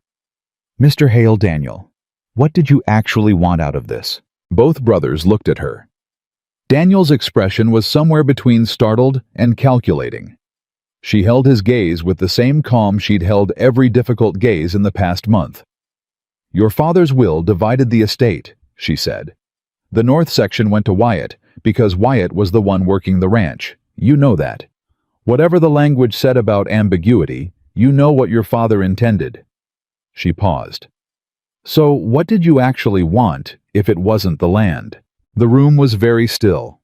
"Mr. Hale, Daniel, what did you actually want out of this?" Both brothers looked at her. Daniel's expression was somewhere between startled and calculating. She held his gaze with the same calm she'd held every difficult gaze in the past month. "Your father's will divided the estate," she said. "The north section went to Wyatt because Wyatt was the one working the ranch. You know that. Whatever the language said about ambiguity, you know what your father intended." She paused. "So what did you actually want if it wasn't the land?" The room was very still.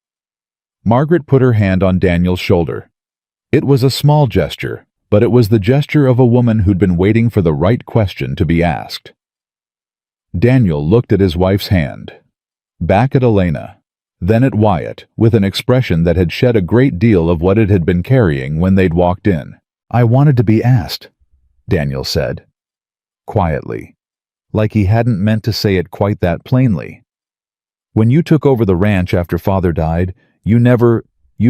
Margaret put her hand on Daniel's shoulder. It was a small gesture, but it was the gesture of a woman who'd been waiting for the right question to be asked. Daniel looked at his wife's hand, back at Elena, then at Wyatt, with an expression that had shed a great deal of what it had been carrying when they'd walked in. "I wanted to be asked," Daniel said, quietly, like he hadn't meant to say it quite that plainly. "When you took over the ranch after Father died, you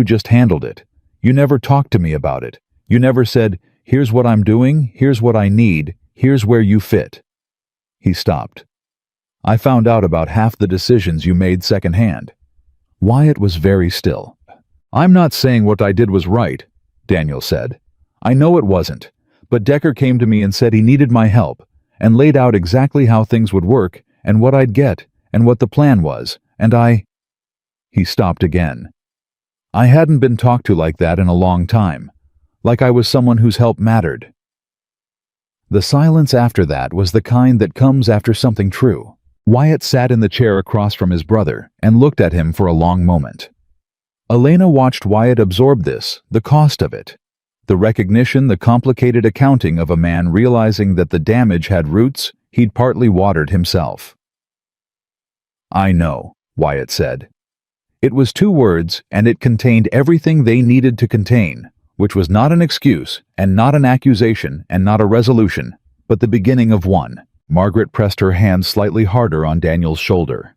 just handled it. You never talked to me about it. You never said, 'Here's what I'm doing, here's what I need, here's where you fit.'" He stopped. "I found out about half the decisions you made secondhand." Wyatt was very still. "I'm not saying what I did was right," Daniel said. "I know it wasn't, but Decker came to me and said he needed my help, and laid out exactly how things would work, and what I'd get, and what the plan was, and I—" He stopped again. "I hadn't been talked to like that in a long time, like I was someone whose help mattered." The silence after that was the kind that comes after something true. Wyatt sat in the chair across from his brother and looked at him for a long moment. Elena watched Wyatt absorb this, the cost of it. The recognition, the complicated accounting of a man realizing that the damage had roots he'd partly watered himself. "I know," Wyatt said. It was 2 words, and it contained everything they needed to contain, which was not an excuse, and not an accusation, and not a resolution, but the beginning of one. Margaret pressed her hand slightly harder on Daniel's shoulder.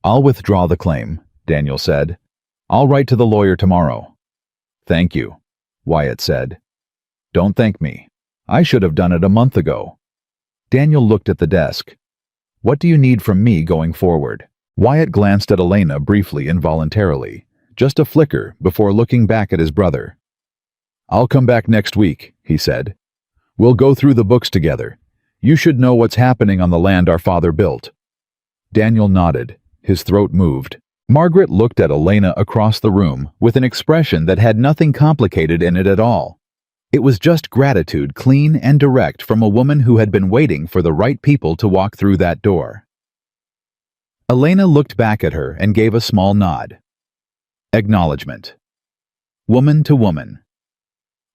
"I'll withdraw the claim," Daniel said. "I'll write to the lawyer tomorrow." "Thank you," Wyatt said. "Don't thank me. I should have done it a month ago." Daniel looked at the desk. "What do you need from me going forward?" Wyatt glanced at Elena briefly involuntarily, just a flicker before looking back at his brother. "I'll come back next week," he said. "We'll go through the books together. You should know what's happening on the land our father built." Daniel nodded. His throat moved. Margaret looked at Elena across the room with an expression that had nothing complicated in it at all. It was just gratitude, clean and direct, from a woman who had been waiting for the right people to walk through that door. Elena looked back at her and gave a small nod. Acknowledgement. Woman to woman.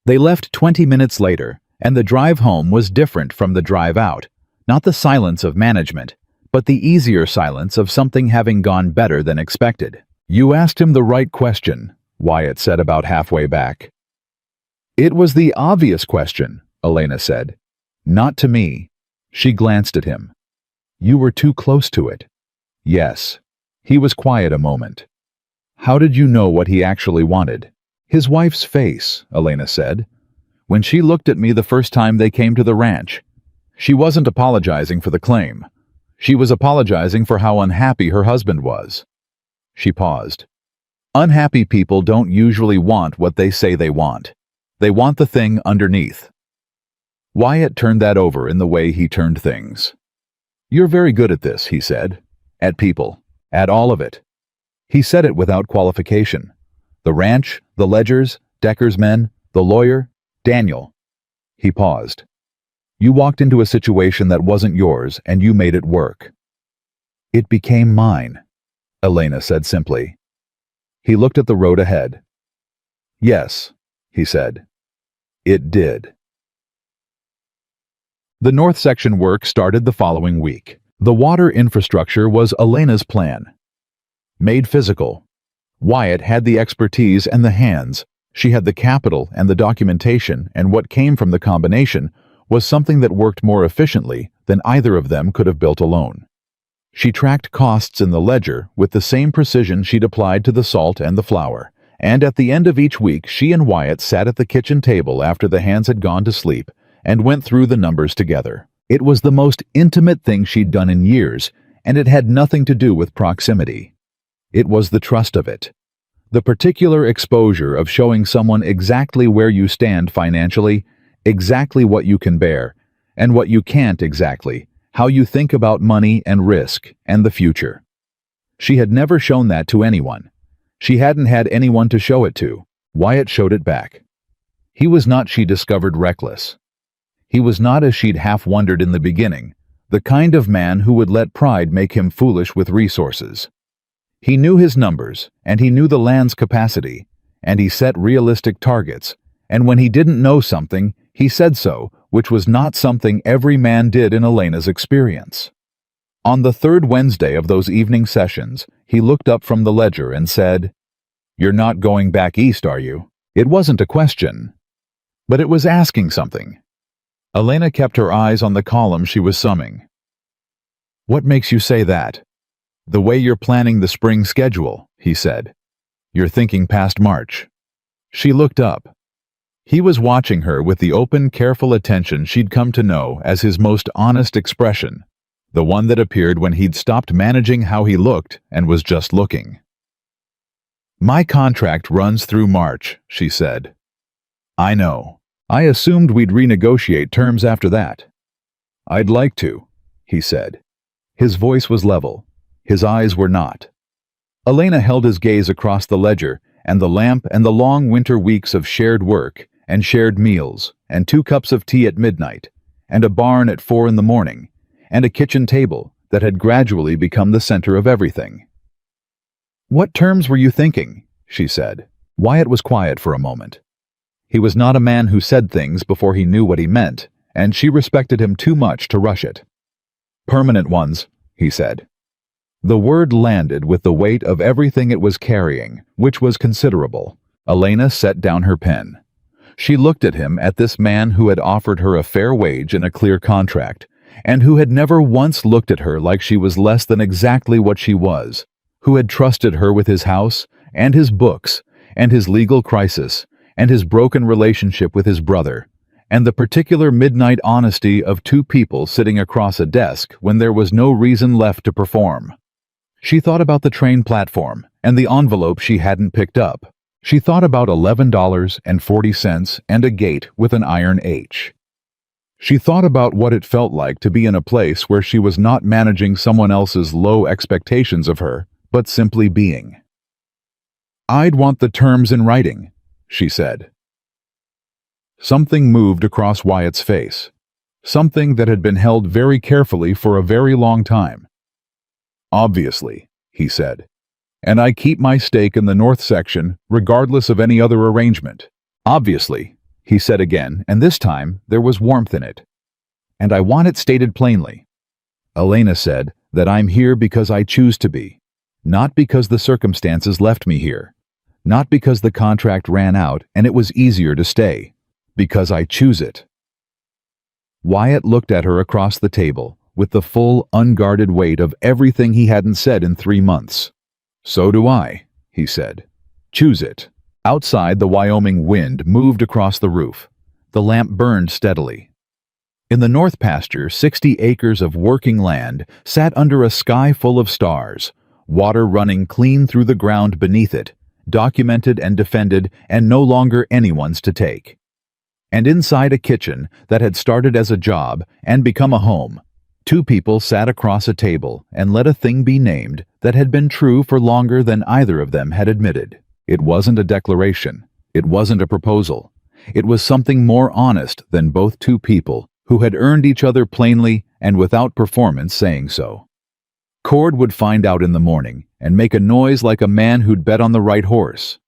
They left 20 minutes later, and the drive home was different from the drive out. Not the silence of management, but the easier silence of something having gone better than expected. "You asked him the right question," Wyatt said about halfway back. "It was the obvious question," Elena said. "Not to me." She glanced at him. "You were too close to it." "Yes." He was quiet a moment. "How did you know what he actually wanted?" "His wife's face," Elena said. "When she looked at me the first time they came to the ranch. She wasn't apologizing for the claim. She was apologizing for how unhappy her husband was." She paused. "Unhappy people don't usually want what they say they want. They want the thing underneath." Wyatt turned that over in the way he turned things. "You're very good at this," he said. "At people. At all of it." He said it without qualification. The ranch, the ledgers, Decker's men, the lawyer, Daniel. He paused. "You walked into a situation that wasn't yours, and you made it work." "It became mine," Elena said simply. He looked at the road ahead. "Yes," he said. "It did." The North Section work started the following week. The water infrastructure was Elena's plan. Made physical. Wyatt had the expertise and the hands, She had the capital and the documentation, and what came from the combination was something that worked more efficiently than either of them could have built alone. She tracked costs in the ledger with the same precision she'd applied to the salt and the flour, and at the end of each week she and Wyatt sat at the kitchen table after the hands had gone to sleep and went through the numbers together. It was the most intimate thing she'd done in years, and it had nothing to do with proximity. It was the trust of it. The particular exposure of showing someone exactly where you stand financially, exactly what you can bear, and what you can't exactly, how you think about money and risk and the future. She had never shown that to anyone. She hadn't had anyone to show it to. Wyatt showed it back. He was not, she discovered, reckless. He was not, as she'd half wondered in the beginning, the kind of man who would let pride make him foolish with resources. He knew his numbers, and he knew the land's capacity, and he set realistic targets, and when he didn't know something, he said so, which was not something every man did in Elena's experience. On the third Wednesday of those evening sessions, he looked up from the ledger and said, "You're not going back east, are you?" It wasn't a question, but it was asking something. Elena kept her eyes on the column she was summing. "What makes you say that?" "The way you're planning the spring schedule," he said. "You're thinking past March." She looked up. He was watching her with the open, careful attention she'd come to know as his most honest expression, the one that appeared when he'd stopped managing how he looked and was just looking. "My contract runs through March," she said. "I know. I assumed we'd renegotiate terms after that." "I'd like to," he said. His voice was level. His eyes were not. Elena held his gaze across the ledger and the lamp and the long winter weeks of shared work and shared meals and 2 cups of tea at midnight and a barn at 4 in the morning and a kitchen table that had gradually become the center of everything. "What terms were you thinking?" she said. Wyatt was quiet for a moment. He was not a man who said things before he knew what he meant, and she respected him too much to rush it. "Permanent ones," he said. The word landed with the weight of everything it was carrying, which was considerable. Elena set down her pen. She looked at him, at this man who had offered her a fair wage and a clear contract, and who had never once looked at her like she was less than exactly what she was, who had trusted her with his house, and his books, and his legal crisis, and his broken relationship with his brother, and the particular midnight honesty of 2 people sitting across a desk when there was no reason left to perform. She thought about the train platform and the envelope she hadn't picked up. She thought about $11.40 and a gate with an iron H. She thought about what it felt like to be in a place where she was not managing someone else's low expectations of her, but simply being. "I'd want the terms in writing," she said. Something moved across Wyatt's face, something that had been held very carefully for a very long time. "Obviously," he said, "and I keep my stake in the north section regardless of any other arrangement." "Obviously," he said again, and this time there was warmth in it. "And I want it stated plainly." Elena said that I'm here because I choose to be, not because the circumstances left me here, not because the contract ran out and it was easier to stay, because I choose it. Wyatt looked at her across the table with the full, unguarded weight of everything he hadn't said in 3 months. "So do I," he said. "Choose it." Outside, the Wyoming wind moved across the roof. The lamp burned steadily. In the north pasture, 60 acres of working land sat under a sky full of stars, water running clean through the ground beneath it, documented and defended and no longer anyone's to take. And inside a kitchen that had started as a job and become a home, 2 people sat across a table and let a thing be named that had been true for longer than either of them had admitted. It wasn't a declaration. It wasn't a proposal. It was something more honest than both 2 people who had earned each other plainly and without performance saying so. Cord would find out in the morning and make a noise like a man who'd bet on the right horse.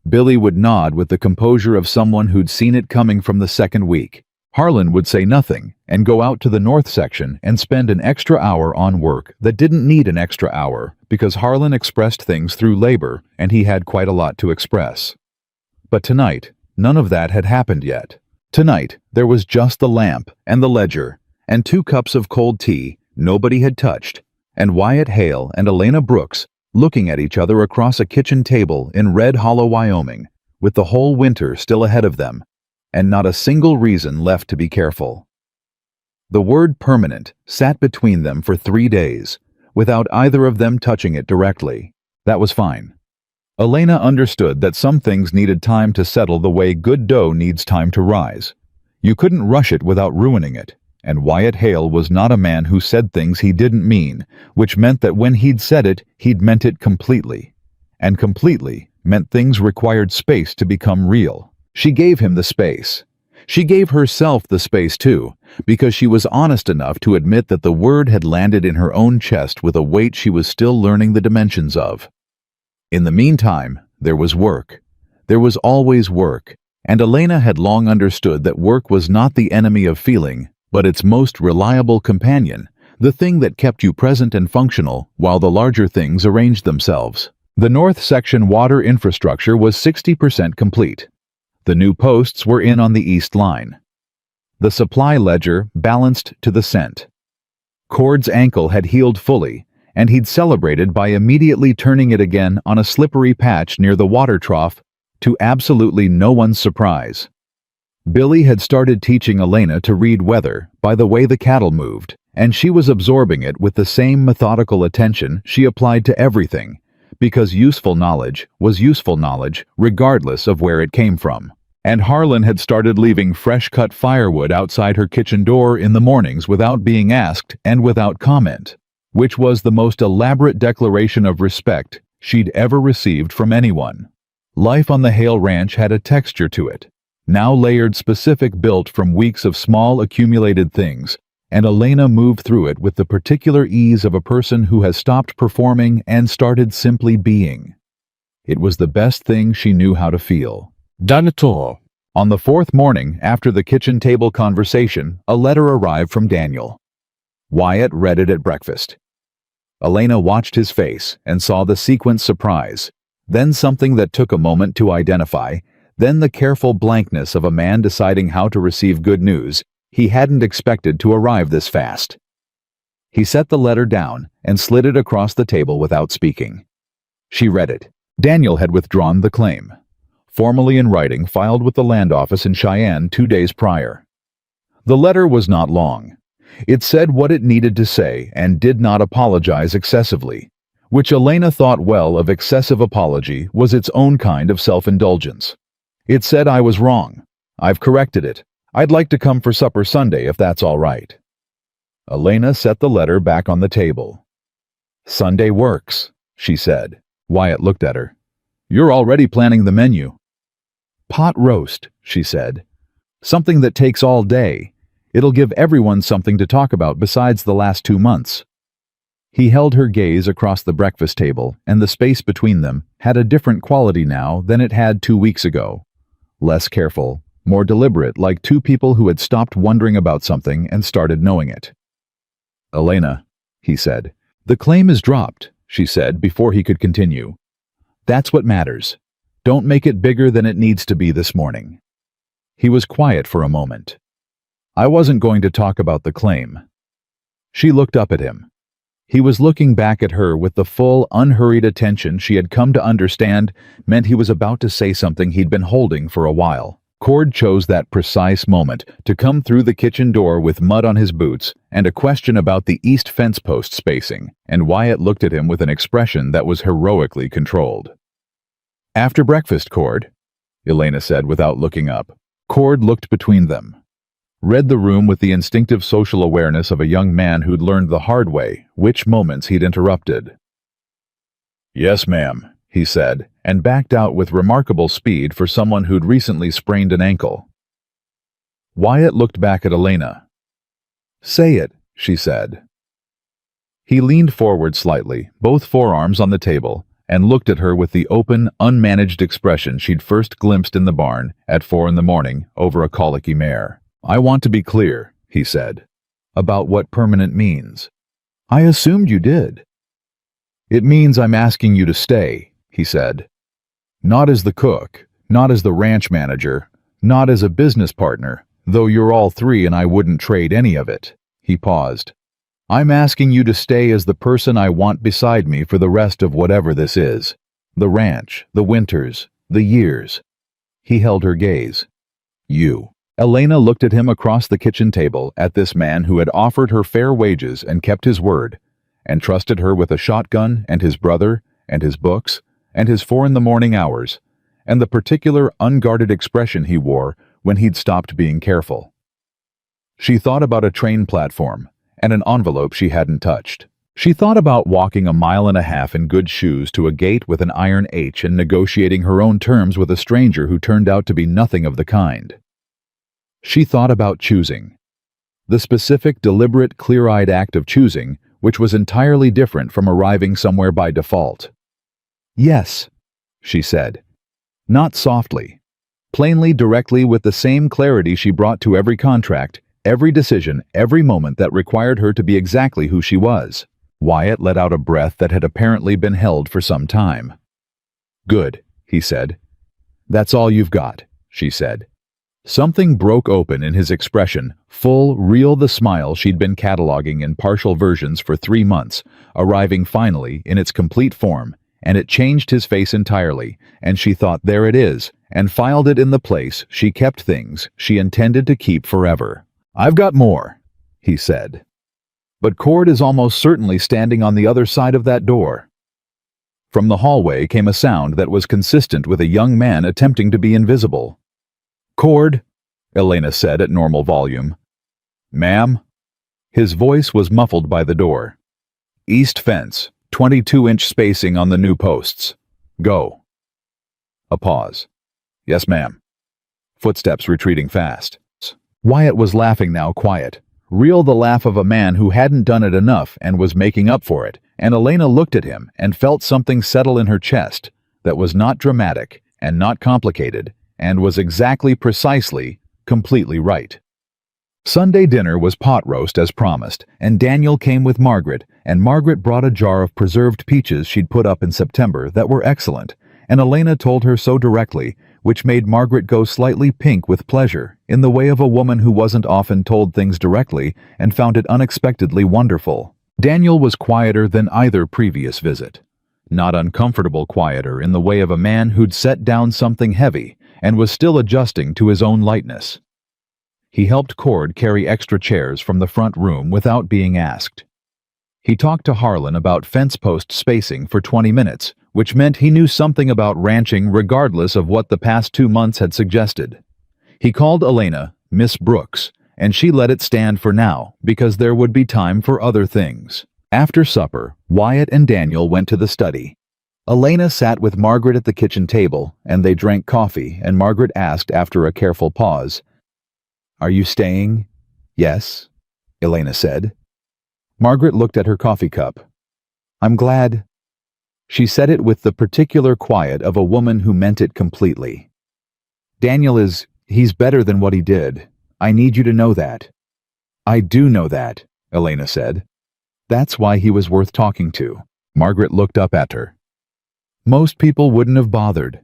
Billy would nod with the composure of someone who'd seen it coming from the second week. Harlan would say nothing and go out to the north section and spend an extra hour on work that didn't need an extra hour because Harlan expressed things through labor and he had quite a lot to express. But tonight, none of that had happened yet. Tonight, there was just the lamp and the ledger and 2 cups of cold tea nobody had touched, and Wyatt Hale and Elena Brooks looking at each other across a kitchen table in Red Hollow, Wyoming, with the whole winter still ahead of them, and not a single reason left to be careful. The word permanent sat between them for 3 days, without either of them touching it directly. That was fine. Elena understood that some things needed time to settle the way good dough needs time to rise. You couldn't rush it without ruining it, and Wyatt Hale was not a man who said things he didn't mean, which meant that when he'd said it, he'd meant it completely. And completely meant things required space to become real. She gave him the space. She gave herself the space too, because she was honest enough to admit that the word had landed in her own chest with a weight she was still learning the dimensions of. In the meantime, there was work. There was always work, and Elena had long understood that work was not the enemy of feeling, but its most reliable companion, the thing that kept you present and functional while the larger things arranged themselves. The north section water infrastructure was 60% complete. The new posts were in on the east line. The supply ledger balanced to the cent. Cord's ankle had healed fully, and he'd celebrated by immediately turning it again on a slippery patch near the water trough, to absolutely no one's surprise. Billy had started teaching Elena to read weather by the way the cattle moved, and she was absorbing it with the same methodical attention she applied to everything, because useful knowledge was useful knowledge regardless of where it came from. And Harlan had started leaving fresh-cut firewood outside her kitchen door in the mornings without being asked and without comment, which was the most elaborate declaration of respect she'd ever received from anyone. Life on the Hale Ranch had a texture to it, now layered specific built from weeks of small accumulated things, and Elena moved through it with the particular ease of a person who has stopped performing and started simply being. It was the best thing she knew how to feel. Done it all. On the 4th morning after the kitchen table conversation, a letter arrived from Daniel. Wyatt read it at breakfast. Elena watched his face and saw the sequence surprise, then something that took a moment to identify, then the careful blankness of a man deciding how to receive good news he hadn't expected to arrive this fast. He set the letter down and slid it across the table without speaking. She read it. Daniel had withdrawn the claim, formally in writing filed with the land office in Cheyenne 2 days prior. The letter was not long. It said what it needed to say and did not apologize excessively, which Elena thought well of. Excessive apology was its own kind of self-indulgence. It said, "I was wrong. I've corrected it. I'd like to come for supper Sunday if that's all right." Elena set the letter back on the table. "Sunday works," she said. Wyatt looked at her. "You're already planning the menu." "Pot roast," she said. "Something that takes all day. It'll give everyone something to talk about besides the last 2 months." He held her gaze across the breakfast table, and the space between them had a different quality now than it had 2 weeks ago. Less careful, more deliberate, like two people who had stopped wondering about something and started knowing it. "Elena," he said. "The claim is dropped," she said before he could continue. "That's what matters. Don't make it bigger than it needs to be this morning." He was quiet for a moment. "I wasn't going to talk about the claim." She looked up at him. He was looking back at her with the full, unhurried attention she had come to understand meant he was about to say something he'd been holding for a while. Cord chose that precise moment to come through the kitchen door with mud on his boots and a question about the east fence post spacing, and Wyatt looked at him with an expression that was heroically controlled. "After breakfast, Cord," Elena said without looking up. Cord looked between them, read the room with the instinctive social awareness of a young man who'd learned the hard way which moments he'd interrupted. "Yes, ma'am," he said, and backed out with remarkable speed for someone who'd recently sprained an ankle. Wyatt looked back at Elena. "Say it," she said. He leaned forward slightly, both forearms on the table, and looked at her with the open, unmanaged expression she'd first glimpsed in the barn at 4 a.m. over a colicky mare. "I want to be clear," he said, "about what permanent means." "I assumed you did." "It means I'm asking you to stay," he said. "Not as the cook, Not as the ranch manager, not as a business partner, though you're all three and I wouldn't trade any of it." He paused. "I'm asking you to stay as the person I want beside me for the rest of whatever this is. The ranch, the winters, the years." He held her gaze. "You." Elena looked at him across the kitchen table, at this man who had offered her fair wages and kept his word, and trusted her with a shotgun and his brother and his books and his 4 in the morning hours, and the particular unguarded expression he wore when he'd stopped being careful. She thought about a train platform and an envelope she hadn't touched. She thought about walking 1.5 miles in good shoes to a gate with an iron H and negotiating her own terms with a stranger who turned out to be nothing of the kind. She thought about choosing. The specific, deliberate, clear-eyed act of choosing, which was entirely different from arriving somewhere by default. "Yes," she said. Not softly. Plainly, directly, with the same clarity she brought to every contract, every decision, every moment that required her to be exactly who she was. Wyatt let out a breath that had apparently been held for some time. "Good," he said. "That's all you've got," she said. Something broke open in his expression, full, real, the smile she'd been cataloging in partial versions for 3 months, arriving finally in its complete form, and it changed his face entirely, and she thought, there it is, and filed it in the place she kept things she intended to keep forever. "I've got more," he said. "But Cord is almost certainly standing on the other side of that door." From the hallway came a sound that was consistent with a young man attempting to be invisible. "Cord," Elena said at normal volume. "Ma'am?" His voice was muffled by the door. "East fence, 22-inch spacing on the new posts. Go." A pause. "Yes, ma'am." Footsteps retreating fast. Wyatt was laughing now, quiet. Real, the laugh of a man who hadn't done it enough and was making up for it, and Elena looked at him and felt something settle in her chest that was not dramatic and not complicated, and was exactly, precisely, completely right. Sunday dinner was pot roast as promised, and Daniel came with Margaret, and Margaret brought a jar of preserved peaches she'd put up in September that were excellent, and Elena told her so directly, which made Margaret go slightly pink with pleasure, in the way of a woman who wasn't often told things directly and found it unexpectedly wonderful. Daniel was quieter than either previous visit. Not uncomfortable quieter in the way of a man who'd set down something heavy and was still adjusting to his own lightness. He helped Cord carry extra chairs from the front room without being asked. He talked to Harlan about fence post spacing for 20 minutes, which meant he knew something about ranching regardless of what the past 2 months had suggested. He called Elena Miss Brooks, and she let it stand for now because there would be time for other things. After supper, Wyatt and Daniel went to the study. Elena sat with Margaret at the kitchen table, and they drank coffee, and Margaret asked after a careful pause, "Are you staying?" "Yes," Elena said. Margaret looked at her coffee cup. "I'm glad." She said it with the particular quiet of a woman who meant it completely. He's better than what he did. I need you to know that." "I do know that," Elena said. "That's why he was worth talking to." Margaret looked up at her. "Most people wouldn't have bothered."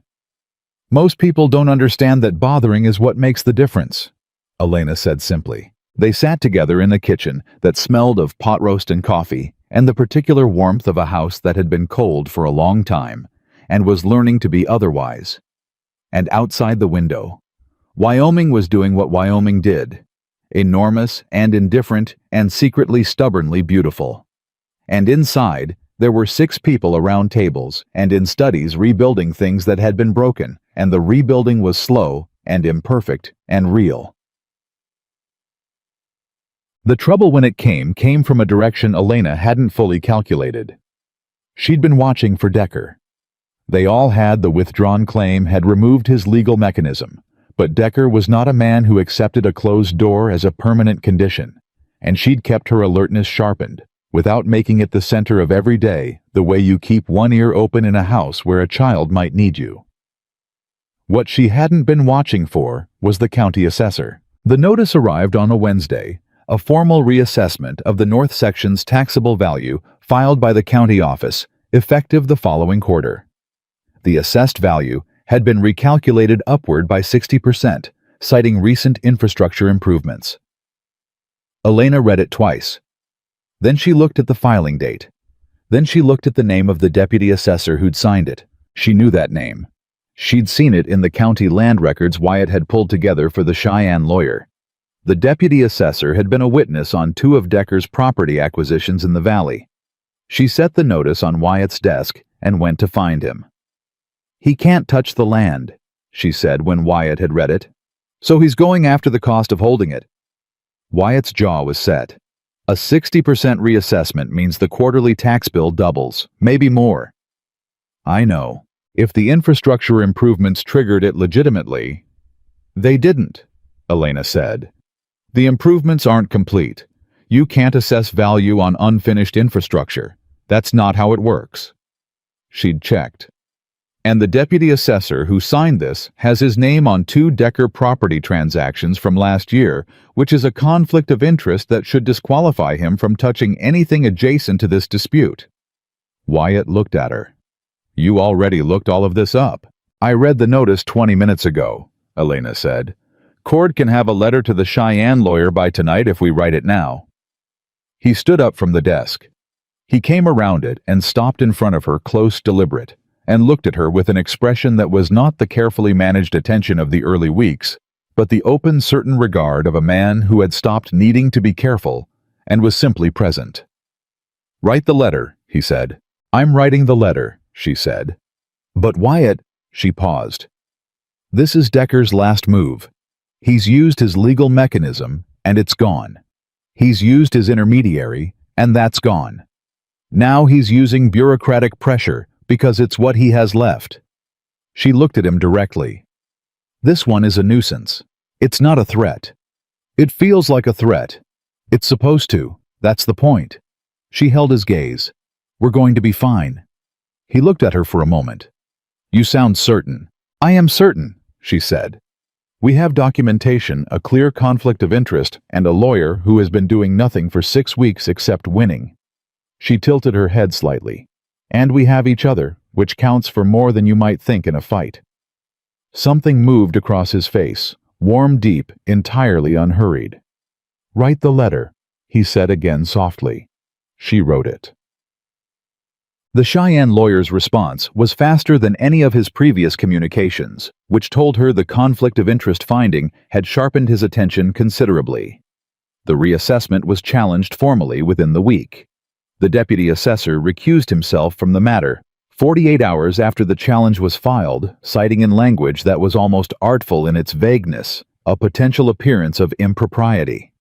"Most people don't understand that bothering is what makes the difference," Elena said simply. They sat together in the kitchen that smelled of pot roast and coffee, and the particular warmth of a house that had been cold for a long time, and was learning to be otherwise. And outside the window, Wyoming was doing what Wyoming did, enormous and indifferent and secretly stubbornly beautiful. And inside, there were 6 people around tables and in studies rebuilding things that had been broken, and the rebuilding was slow and imperfect and real. The trouble when it came from a direction Elena hadn't fully calculated. She'd been watching for Decker. They all had the withdrawn claim had removed his legal mechanism, but Decker was not a man who accepted a closed door as a permanent condition, and she'd kept her alertness sharpened, without making it the center of every day, the way you keep one ear open in a house where a child might need you. What she hadn't been watching for was the county assessor. The notice arrived on a Wednesday, a formal reassessment of the North Section's taxable value filed by the county office, effective the following quarter. The assessed value had been recalculated upward by 60%, citing recent infrastructure improvements. Elena read it twice. Then she looked at the filing date. Then she looked at the name of the deputy assessor who'd signed it. She knew that name. She'd seen it in the county land records Wyatt had pulled together for the Cheyenne lawyer. The deputy assessor had been a witness on 2 of Decker's property acquisitions in the valley. She set the notice on Wyatt's desk and went to find him. "He can't touch the land," she said when Wyatt had read it. "So he's going after the cost of holding it." Wyatt's jaw was set. A 60% reassessment means the quarterly tax bill doubles, maybe more. "I know. If the infrastructure improvements triggered it legitimately." "They didn't," Elena said. "The improvements aren't complete. You can't assess value on unfinished infrastructure. That's not how it works." She'd checked. "And the deputy assessor who signed this has his name on 2 Decker property transactions from last year, which is a conflict of interest that should disqualify him from touching anything adjacent to this dispute." Wyatt looked at her. "You already looked all of this up." "I read the notice 20 minutes ago," Elena said. "Cord can have a letter to the Cheyenne lawyer by tonight if we write it now." He stood up from the desk. He came around it and stopped in front of her, close, deliberate, and looked at her with an expression that was not the carefully managed attention of the early weeks, but the open, certain regard of a man who had stopped needing to be careful and was simply present. "Write the letter," he said. "I'm writing the letter," she said. "But Wyatt," she paused. "This is Decker's last move. He's used his legal mechanism, and it's gone. He's used his intermediary, and that's gone. Now he's using bureaucratic pressure because it's what he has left." She looked at him directly. "This one is a nuisance. It's not a threat. It feels like a threat. It's supposed to. That's the point." She held his gaze. "We're going to be fine." He looked at her for a moment. "You sound certain." "I am certain," she said. "We have documentation, a clear conflict of interest, and a lawyer who has been doing nothing for 6 weeks except winning." She tilted her head slightly. "And we have each other, which counts for more than you might think in a fight." Something moved across his face, warm, deep, entirely unhurried. "Write the letter," he said again softly. She wrote it. The Cheyenne lawyer's response was faster than any of his previous communications, which told her the conflict of interest finding had sharpened his attention considerably. The reassessment was challenged formally within the week. The deputy assessor recused himself from the matter 48 hours after the challenge was filed, citing in language that was almost artful in its vagueness a potential appearance of impropriety.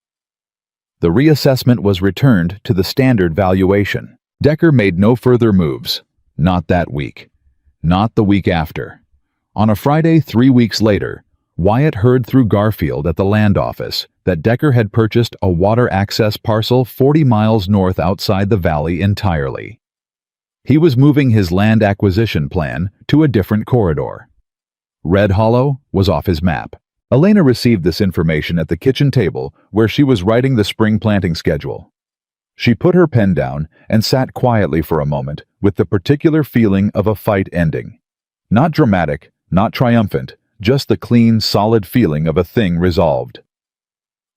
The reassessment was returned to the standard valuation. Decker made no further moves. Not that week. Not the week after. On a Friday 3 weeks later, Wyatt heard through Garfield at the land office that Decker had purchased a water access parcel 40 miles north outside the valley entirely. He was moving his land acquisition plan to a different corridor. Red Hollow was off his map. Elena received this information at the kitchen table where she was writing the spring planting schedule. She put her pen down and sat quietly for a moment with the particular feeling of a fight ending. Not dramatic, not triumphant, just the clean, solid feeling of a thing resolved.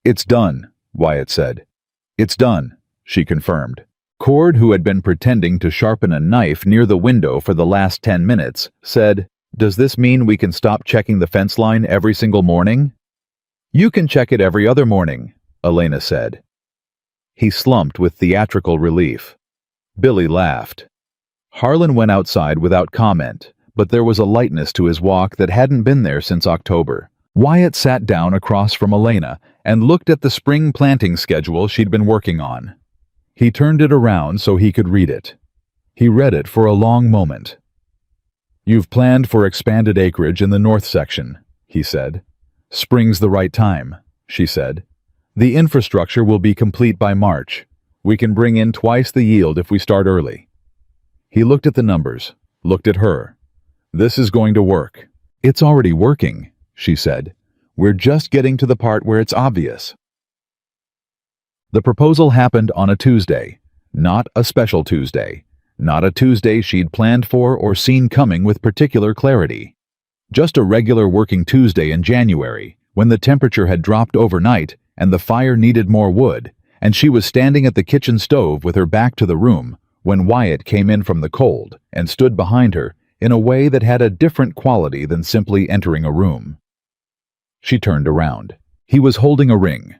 "It's done," Wyatt said. "It's done," she confirmed. Cord, who had been pretending to sharpen a knife near the window for the last 10 minutes, said, "Does this mean we can stop checking the fence line every single morning?" "You can check it every other morning," Elena said. He slumped with theatrical relief. Billy laughed. Harlan went outside without comment, but there was a lightness to his walk that hadn't been there since October. Wyatt sat down across from Elena and looked at the spring planting schedule she'd been working on. He turned it around so he could read it. He read it for a long moment. "You've planned for expanded acreage in the north section," he said. "Spring's the right time," she said. "The infrastructure will be complete by March. We can bring in twice the yield if we start early." He looked at the numbers, looked at her. "This is going to work." "It's already working," she said. "We're just getting to the part where it's obvious." The proposal happened on a Tuesday, not a special Tuesday, not a Tuesday she'd planned for or seen coming with particular clarity. Just a regular working Tuesday in January, when the temperature had dropped overnight and the fire needed more wood, and she was standing at the kitchen stove with her back to the room when Wyatt came in from the cold and stood behind her in a way that had a different quality than simply entering a room. She turned around. He was holding a ring.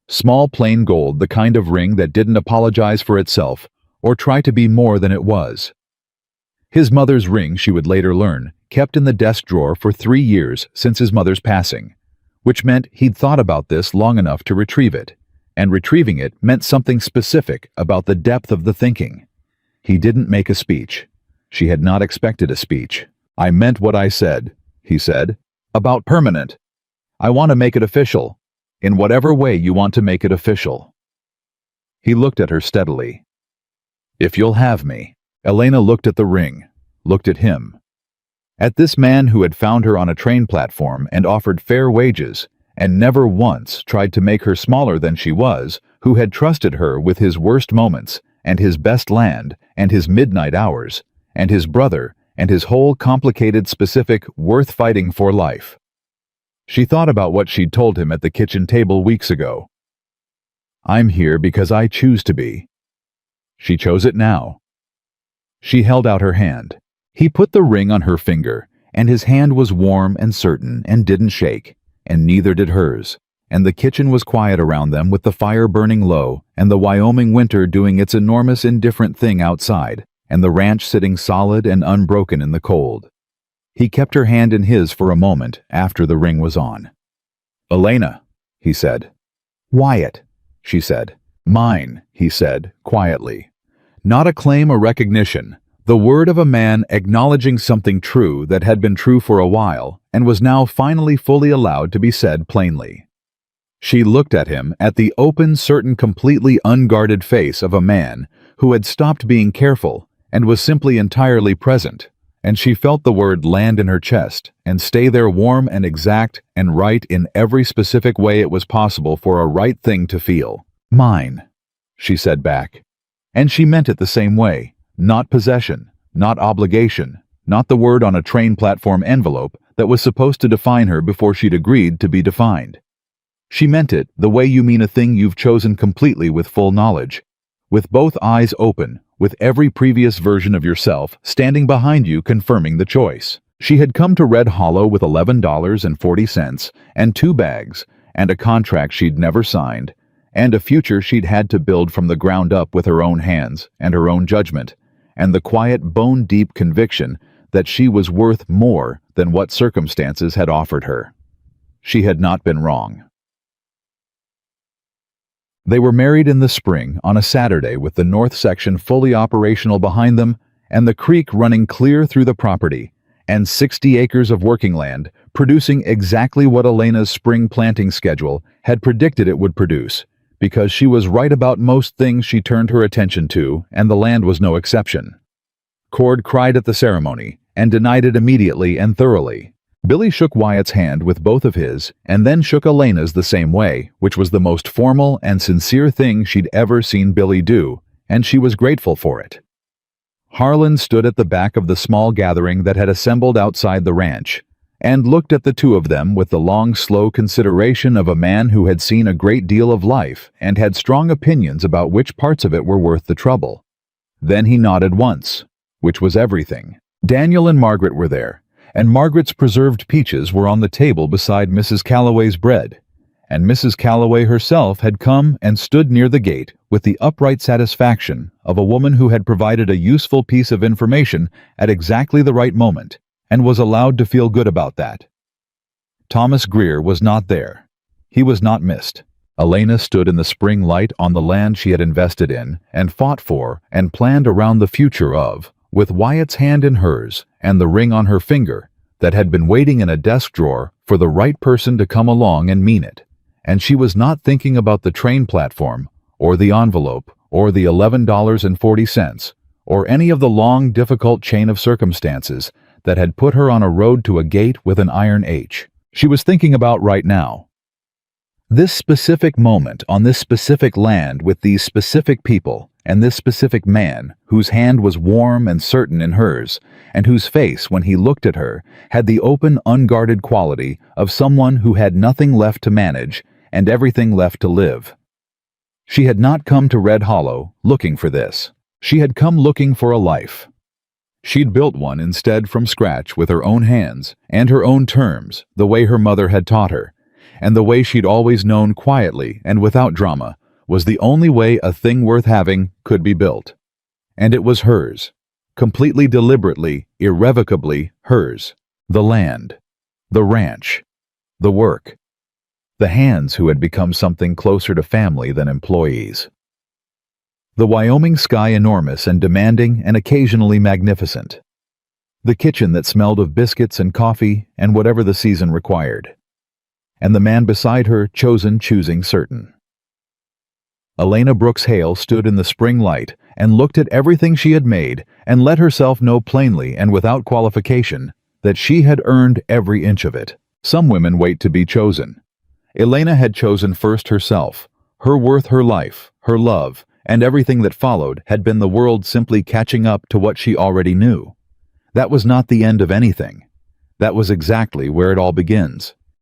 Small plain gold, the kind of ring that didn't apologize for itself or try to be more than it was. His mother's ring, she would later learn, kept in the desk drawer for 3 years since his mother's passing, which meant he'd thought about this long enough to retrieve it, and retrieving it meant something specific about the depth of the thinking. He didn't make a speech. She had not expected a speech. "I meant what I said," he said. "About permanent. I want to make it official, in whatever way you want to make it official." He looked at her steadily. "If you'll have me." Elena looked at the ring, looked at him. At this man who had found her on a train platform and offered fair wages, and never once tried to make her smaller than she was, who had trusted her with his worst moments, and his best land, and his midnight hours, and his brother, and his whole complicated, specific, worth fighting for life. She thought about what she'd told him at the kitchen table weeks ago. "I'm here because I choose to be." She chose it now. She held out her hand. He put the ring on her finger, and his hand was warm and certain and didn't shake, and neither did hers, and the kitchen was quiet around them with the fire burning low and the Wyoming winter doing its enormous indifferent thing outside, and the ranch sitting solid and unbroken in the cold. He kept her hand in his for a moment after the ring was on. "Elena," he said. "Wyatt," she said. "Mine," he said, quietly. Not a claim or recognition, the word of a man acknowledging something true that had been true for a while and was now finally fully allowed to be said plainly. She looked at him, at the open, certain, completely unguarded face of a man who had stopped being careful and was simply entirely present, and she felt the word land in her chest and stay there warm and exact and right in every specific way it was possible for a right thing to feel. "Mine," she said back. And she meant it the same way, not possession, not obligation, not the word on a train platform envelope that was supposed to define her before she'd agreed to be defined. She meant it the way you mean a thing you've chosen completely with full knowledge, with both eyes open, with every previous version of yourself standing behind you confirming the choice. She had come to Red Hollow with $11.40 and 2 bags, and a contract she'd never signed, and a future she'd had to build from the ground up with her own hands and her own judgment, and the quiet, bone-deep conviction that she was worth more than what circumstances had offered her. She had not been wrong. They were married in the spring on a Saturday with the north section fully operational behind them and the creek running clear through the property, and 60 acres of working land producing exactly what Elena's spring planting schedule had predicted it would produce, because she was right about most things she turned her attention to, and the land was no exception. Cord cried at the ceremony and denied it immediately and thoroughly. Billy shook Wyatt's hand with both of his and then shook Elena's the same way, which was the most formal and sincere thing she'd ever seen Billy do, and she was grateful for it. Harlan stood at the back of the small gathering that had assembled outside the ranch and looked at the two of them with the long, slow consideration of a man who had seen a great deal of life and had strong opinions about which parts of it were worth the trouble. Then he nodded once, which was everything. Daniel and Margaret were there, and Margaret's preserved peaches were on the table beside Mrs. Calloway's bread, and Mrs. Calloway herself had come and stood near the gate with the upright satisfaction of a woman who had provided a useful piece of information at exactly the right moment, and was allowed to feel good about that. Thomas Greer was not there. He was not missed. Elena stood in the spring light on the land she had invested in and fought for and planned around the future of, with Wyatt's hand in hers and the ring on her finger that had been waiting in a desk drawer for the right person to come along and mean it. And she was not thinking about the train platform or the envelope or the $11.40 or any of the long, difficult chain of circumstances that had put her on a road to a gate with an iron H. She was thinking about right now. This specific moment on this specific land with these specific people And this specific man, whose hand was warm and certain in hers, and whose face, when he looked at her, had the open, unguarded quality of someone who had nothing left to manage and everything left to live. She had not come to Red Hollow looking for this. She had come looking for a life. She'd built one instead from scratch with her own hands and her own terms, the way her mother had taught her, and the way she'd always known quietly and without drama was the only way a thing worth having could be built. And it was hers, completely deliberately, irrevocably hers. The land, the ranch, the work, the hands who had become something closer to family than employees. The Wyoming sky enormous and demanding and occasionally magnificent. The kitchen that smelled of biscuits and coffee and whatever the season required. And the man beside her choosing certain. Elena Brooks Hale stood in the spring light and looked at everything she had made and let herself know plainly and without qualification that she had earned every inch of it. Some women wait to be chosen. Elena had chosen first herself. Her worth, her life, her love, and everything that followed had been the world simply catching up to what she already knew. That was not the end of anything. That was exactly where it all begins.